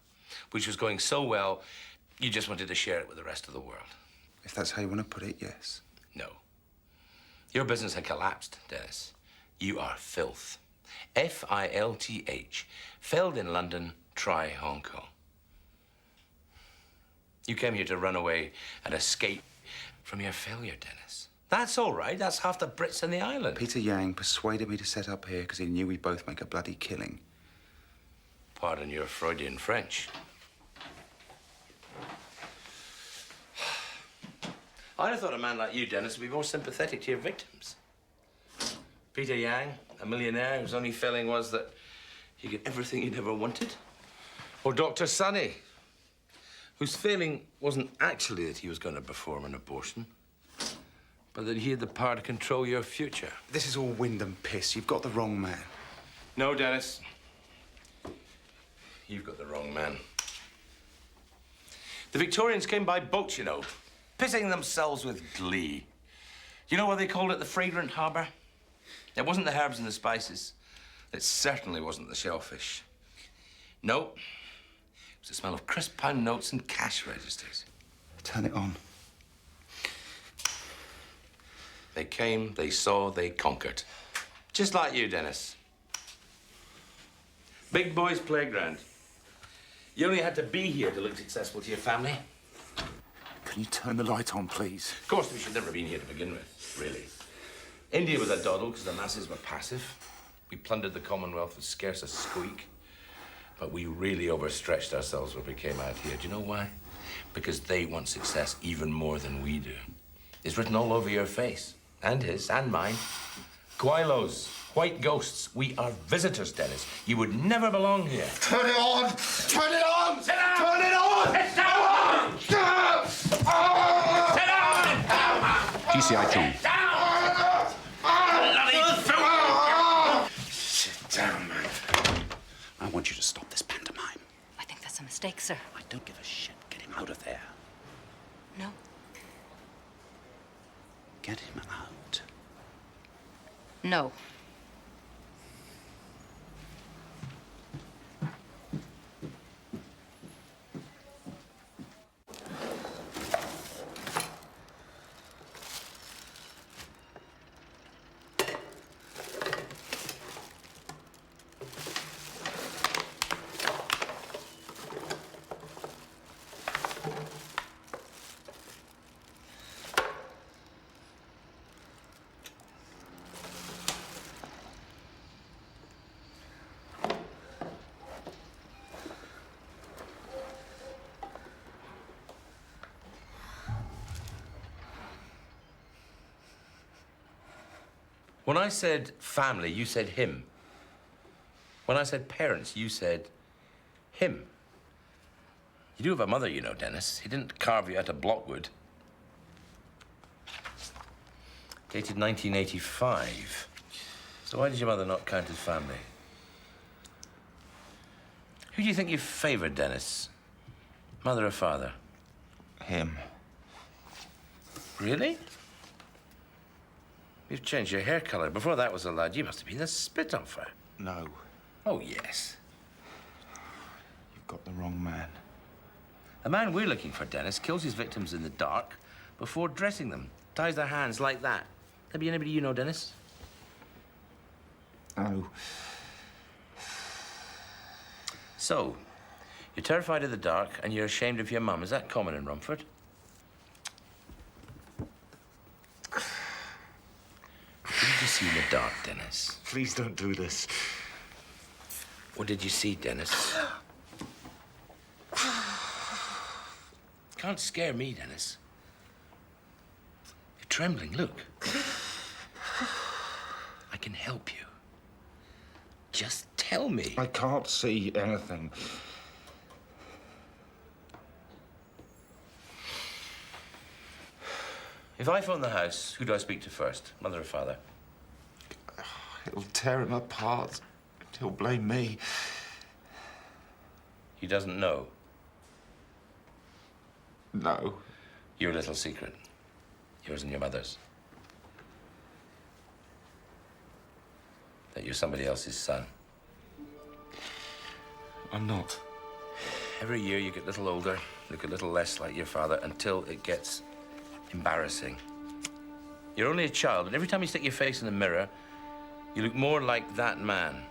which was going so well, you just wanted to share it with the rest of the world. If that's how you want to put it, yes. No. Your business had collapsed, Dennis. You are filth. F-I-L-T-H. Failed in London, try Hong Kong. You came here to run away and escape from your failure, Dennis. That's all right. That's half the Brits in the island. Peter Yang persuaded me to set up here because he knew we'd both make a bloody killing. Pardon your Freudian French. I'd have thought a man like you, Dennis, would be more sympathetic to your victims. Peter Yang, a millionaire whose only failing was that he got everything he never wanted. Or Dr. Sonny, whose failing wasn't actually that he was going to perform an abortion, but that he had the power to control your future. This is all wind and piss. You've got the wrong man. No, Dennis. You've got the wrong man. The Victorians came by boat, you know, pissing themselves with glee. You know why they called it the fragrant harbour? It wasn't the herbs and the spices. It certainly wasn't the shellfish. No. It was the smell of crisp pound notes and cash registers. Turn it on. They came, they saw, they conquered. Just like you, Dennis. Big boys' playground. You only had to be here to look successful to your family. Can you turn the light on, please? Of course, we should never have been here to begin with, really. India was a doddle because the masses were passive. We plundered the Commonwealth with scarce a squeak. But we really overstretched ourselves when we came out here. Do you know why? Because they want success even more than we do. It's written all over your face. And his, and mine. Guilos, white ghosts. We are visitors, Dennis. You would never belong here. Turn it on! Turn it on! Sit down! Turn it on! Sit down! Sit down! Sit down! GCI John. Down! I want you to stop this pantomime. I think that's a mistake, sir. I don't give a shit. Get him out of there. No. Get him out. No. When I said family, you said him. When I said parents, you said him. You do have a mother, you know, Dennis. He didn't carve you out of blockwood. Dated 1985. So why did your mother not count as family? Who do you think you favored, Dennis? Mother or father? Him. Really? You've changed your hair color. Before that was allowed, you must have been a spit-offer. No. Oh, yes. You've got the wrong man. The man we're looking for, Dennis, kills his victims in the dark before dressing them. Ties their hands like that. That be anybody you know, Dennis? No. So, you're terrified of the dark and you're ashamed of your mum. Is that common in Rumford? What did you see in the dark, Dennis? Please don't do this. What did you see, Dennis? Can't scare me, Dennis. You're trembling, look. I can help you. Just tell me. I can't see anything. If I phone the house, who do I speak to first? Mother or father? It'll tear him apart. He'll blame me. He doesn't know. No. Your little secret. Yours and your mother's. That you're somebody else's son. I'm not. Every year you get a little older, look a little less like your father until it gets embarrassing. You're only a child, and every time you stick your face in the mirror, you look more like that man.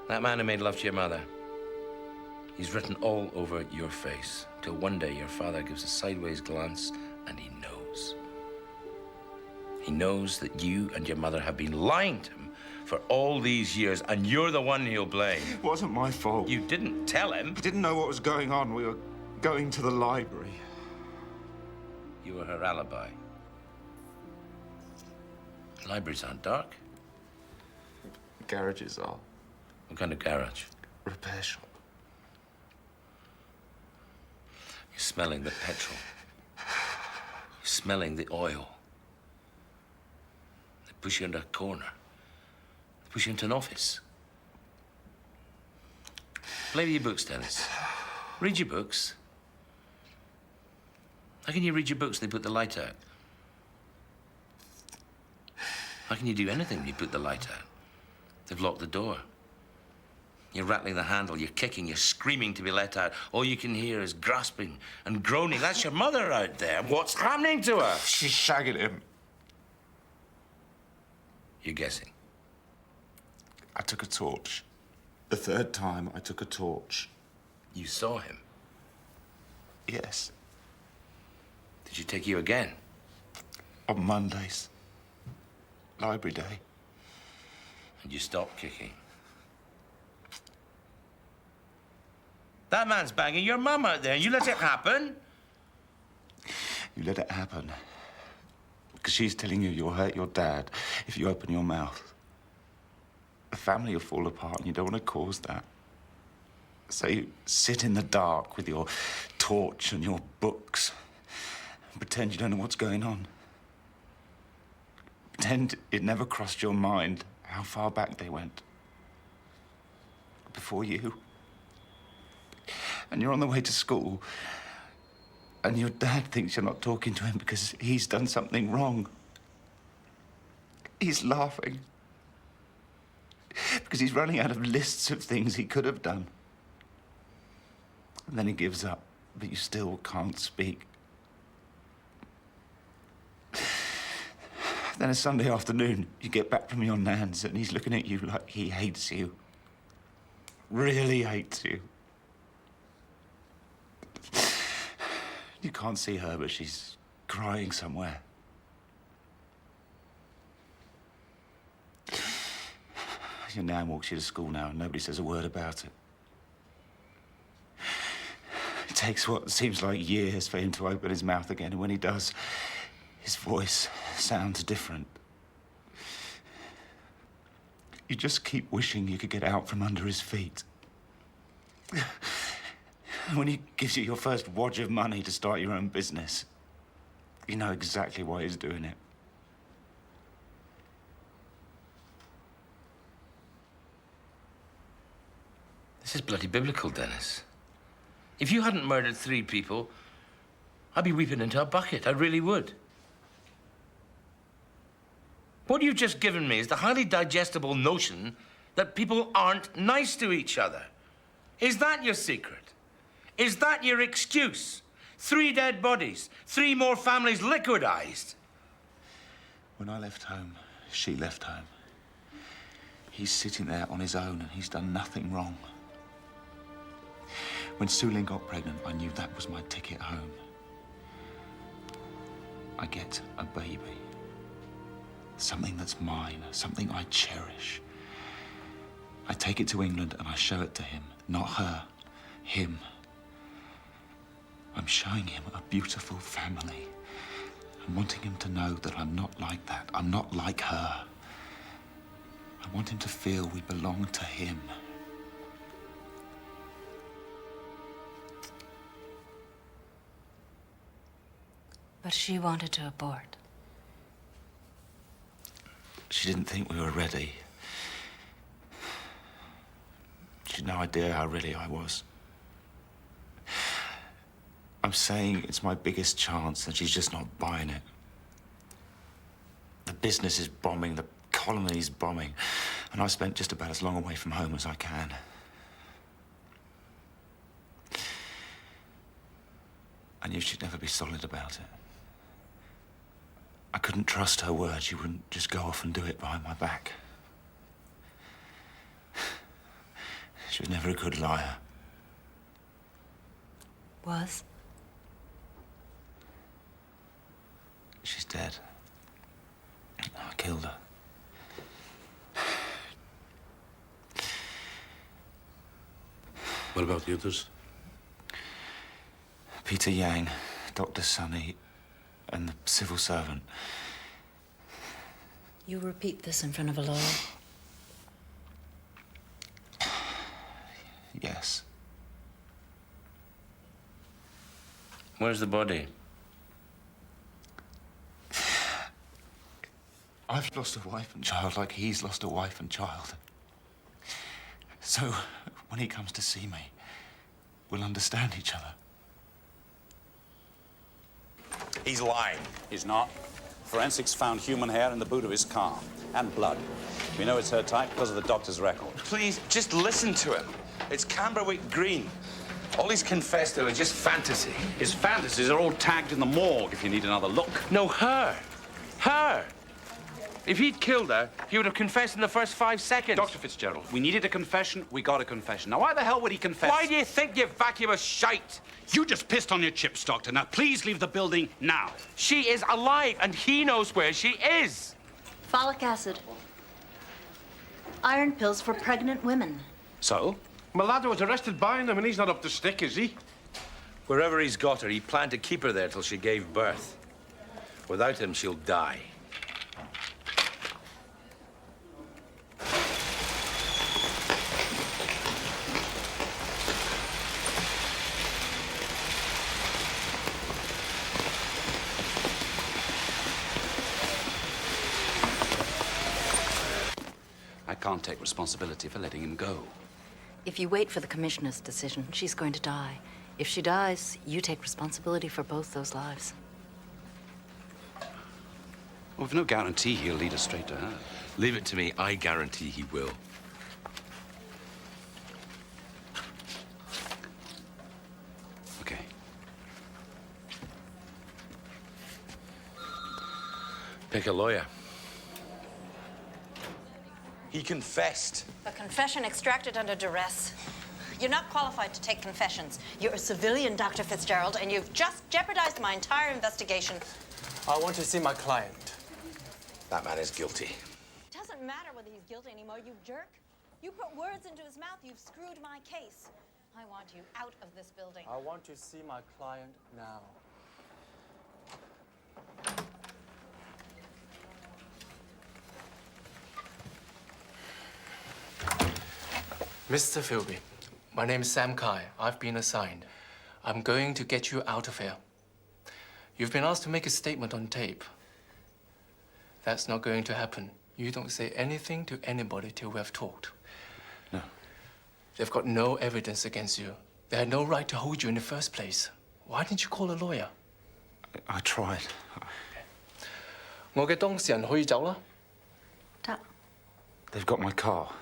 That man who made love to your mother. He's written all over your face, till one day your father gives a sideways glance and he knows. He knows that you and your mother have been lying to him for all these years, and you're the one he'll blame. It wasn't my fault. You didn't tell him. He didn't know what was going on. We were going to the library. You were her alibi. Libraries aren't dark. Garages are. What kind of garage? Repair shop. You're smelling the petrol. You're smelling the oil. They push you into a corner. They push you into an office. Play with your books, Dennis. Read your books. How can you read your books when they put the light out? How can you do anything when you put the light out? They've locked the door. You're rattling the handle, you're kicking, you're screaming to be let out. All you can hear is grasping and groaning. That's your mother out there. What's happening to her? She's shagging him. You're guessing. I took a torch. The third time I took a torch. You saw him? Yes. Did she take you again? On Mondays. Library day. And you stopped kicking? That man's banging your mum out there, and you let it happen? You let it happen. Because she's telling you you'll hurt your dad if you open your mouth. The family will fall apart, and you don't want to cause that. So you sit in the dark with your torch and your books and pretend you don't know what's going on. Pretend it never crossed your mind how far back they went. before you. And you're on the way to school, and your dad thinks you're not talking to him because he's done something wrong. He's laughing. Because he's running out of lists of things he could have done. And then he gives up, but you still can't speak. Then a Sunday afternoon, you get back from your nan's and he's looking at you like he hates you. Really hates you. You can't see her, but she's crying somewhere. Your nan walks you to school now and nobody says a word about it. It takes what seems like years for him to open his mouth again, and when he does, his voice sounds different. You just keep wishing you could get out from under his feet. When he gives you your first wad of money to start your own business, you know exactly why he's doing it. This is bloody biblical, Dennis. If you hadn't murdered 3 people, I'd be weeping into a bucket. I really would. What you've just given me is the highly digestible notion that people aren't nice to each other. Is that your secret? Is that your excuse? 3 dead bodies, 3 more families liquidized. When I left home, she left home. He's sitting there on his own and he's done nothing wrong. When Sulin got pregnant, I knew that was my ticket home. I get a baby. Something that's mine, something I cherish. I take it to England and I show it to him. Not her, him. I'm showing him a beautiful family. I'm wanting him to know that I'm not like that. I'm not like her. I want him to feel we belong to him. But she wanted to abort. She didn't think we were ready. She had no idea how ready I was. I'm saying it's my biggest chance and she's just not buying it. The business is bombing, the colony's bombing, and I've spent just about as long away from home as I can. I knew she'd never be solid about it. I couldn't trust her word. She wouldn't just go off and do it behind my back. She was never a good liar. Was? She's dead. I killed her. What about the others? Peter Yang, Dr. Sonny, and the civil servant. You repeat this in front of a lawyer? Yes. Where's the body? I've lost a wife and child like he's lost a wife and child. So, when he comes to see me, we'll understand each other. He's lying. He's not. Forensics found human hair in the boot of his car, and blood. We know it's her type because of the doctor's record. Please, just listen to him. It's Camberwick Green. All he's confessed to is just fantasy. His fantasies are all tagged in the morgue if you need another look. No, her. Her. If he'd killed her, he would have confessed in the first 5 seconds. Dr. Fitzgerald, we needed a confession, we got a confession. Now, why the hell would he confess? Why do you think, you vacuous shite? You just pissed on your chips, Doctor. Now, please leave the building now. She is alive, and he knows where she is. Folic acid. Iron pills for pregnant women. So? My lad was arrested buying them, and he's not up to stick, is he? Wherever he's got her, he planned to keep her there till she gave birth. Without him, she'll die. I can't take responsibility for letting him go. If you wait for the commissioner's decision, she's going to die. If she dies, you take responsibility for both those lives. Well, we've no guarantee he'll lead us straight to her. Leave it to me. I guarantee he will. Okay. Pick a lawyer. He confessed. A confession extracted under duress. You're not qualified to take confessions. You're a civilian, Dr. Fitzgerald, and you've just jeopardized my entire investigation. I want to see my client. That man is guilty. It doesn't matter whether he's guilty anymore, you jerk. You put words into his mouth. You've screwed my case. I want you out of this building. I want to see my client now. Mr. Philby, my name is Sam Kai. I've been assigned. I'm going to get you out of here. You've been asked to make a statement on tape. That's not going to happen. You don't say anything to anybody till we have talked. No. They've got no evidence against you. They had no right to hold you in the first place. Why didn't you call a lawyer? I tried. 我嘅當事人可以走啦。 They've got my car.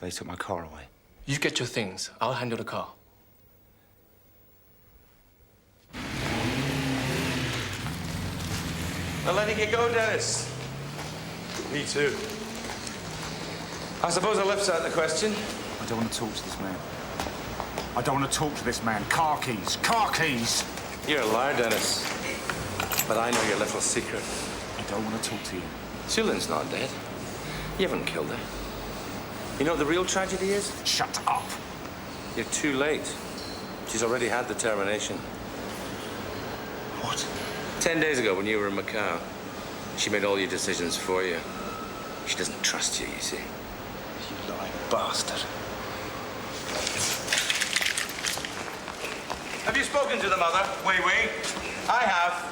They took my car away. You get your things. I'll handle the car. I'm letting you go, Dennis. Me too. I suppose a lift's out of the question. I don't want to talk to this man. I don't want to talk to this man. Car keys. Car keys! You're a liar, Dennis. But I know your little secret. I don't want to talk to you. Sulan's not dead. You haven't killed her. You know what the real tragedy is? Shut up. You're too late. She's already had the termination. What? 10 days ago, when you were in Macau, she made all your decisions for you. She doesn't trust you, you see. You lying bastard. Have you spoken to the mother? Wei Wei? I have.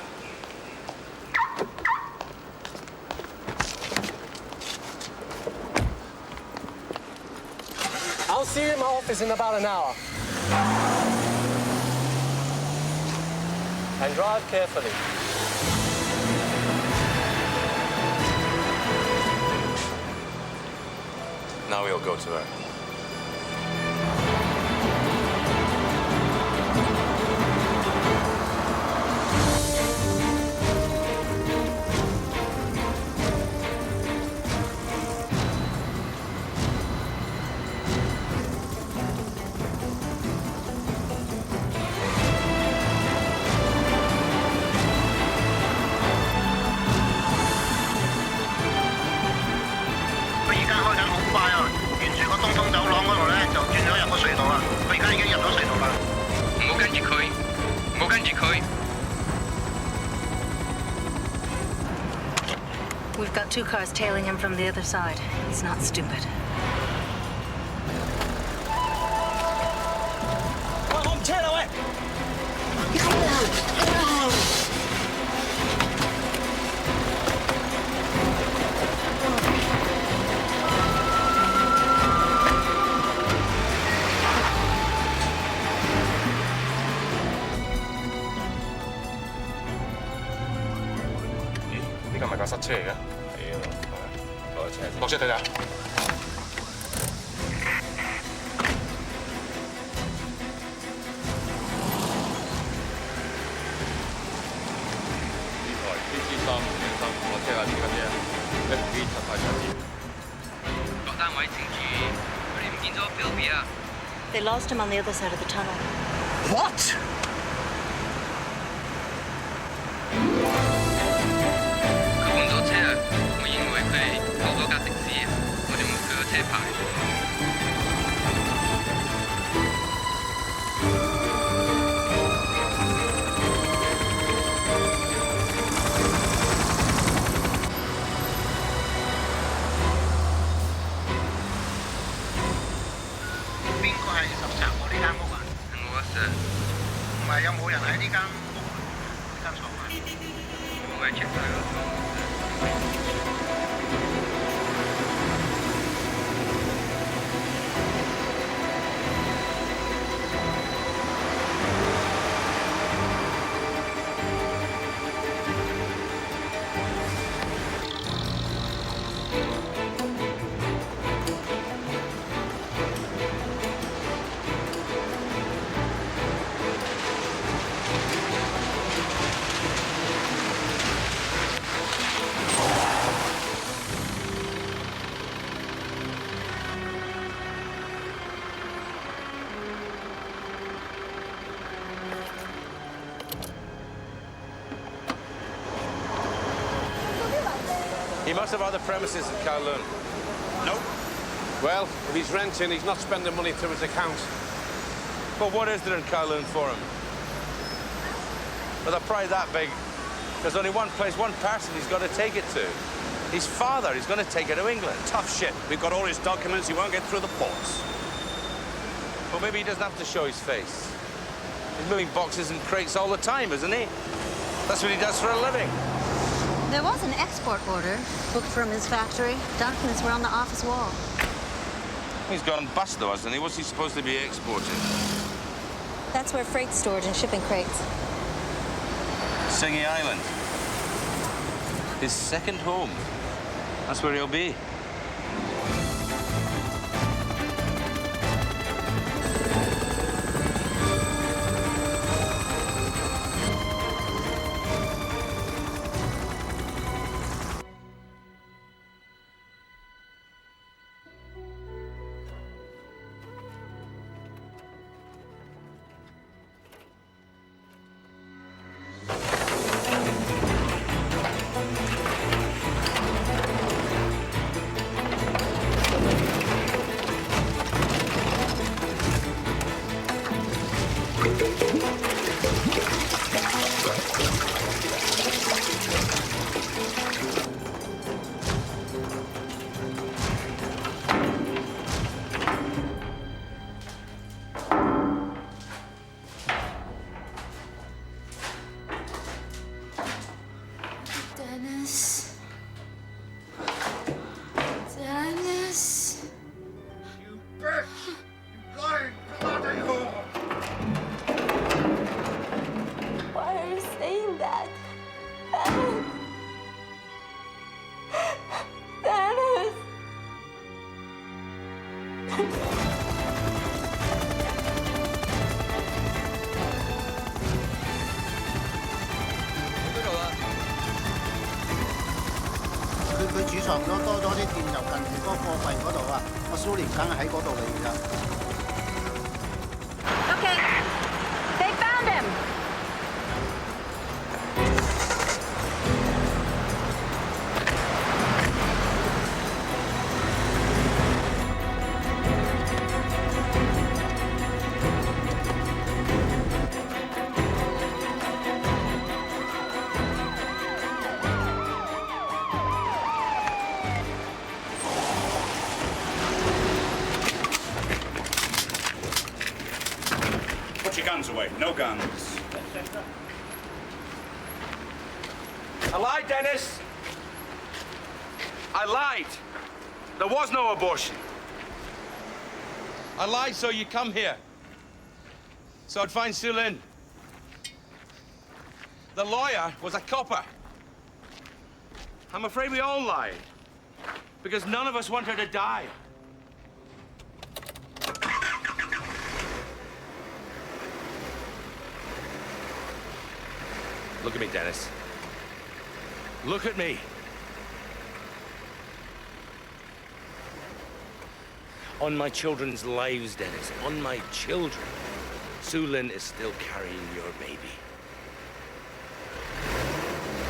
I'll see you in my office in about an hour. And drive carefully. Now we'll go to her. We've got 2 cars tailing him from the other side. He's not stupid. They lost him on the other side of the tunnel. What? He must have other premises in Kowloon. Nope. Well, if he's renting, he's not spending money to his account. But what is there in Kowloon for him? With a pride that big, there's only one place, one person he's got to take it to. His father, he's going to take it to England. Tough shit. We've got all his documents. He won't get through the ports. Well, maybe he doesn't have to show his face. He's moving boxes and crates all the time, isn't he? That's what he does for a living. There was an export order booked from his factory. Documents were on the office wall. He's gone bust, though, hasn't he? What's he supposed to be exporting? That's where freight's stored in shipping crates. Singy Island. His second home. That's where he'll be.佢儲藏咗多咗啲電郵近期嗰個貨櫃嗰度啊，個蘇聯梗係喺嗰度嚟㗎。Okay, they found him. Put your guns away. No guns. I lied, Dennis. I lied. There was no abortion. I lied so you'd come here. So I'd find Sue Lin. The lawyer was a copper. I'm afraid we all lied. Because none of us want her to die. Look at me, Dennis. Look at me. On my children's lives, Dennis. On my children. Sue Lin is still carrying your baby.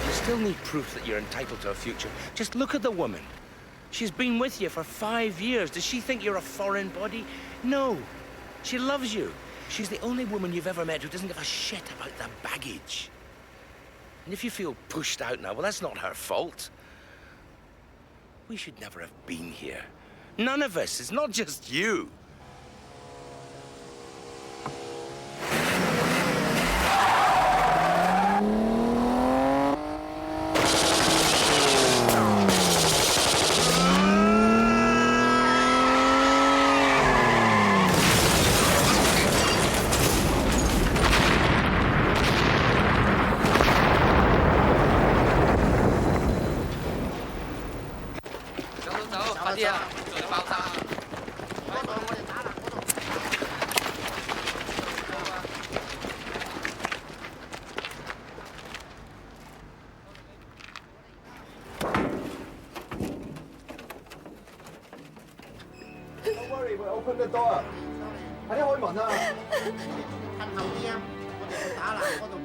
You still need proof that you're entitled to a future. Just look at the woman. She's been with you for 5 years. Does she think you're a foreign body? No. She loves you. She's the only woman you've ever met who doesn't give a shit about the baggage. And if you feel pushed out now, well, that's not her fault. We should never have been here. None of us. It's not just you. Open the door 快啲開門啊！褪後啲啊！我哋去打爛嗰度。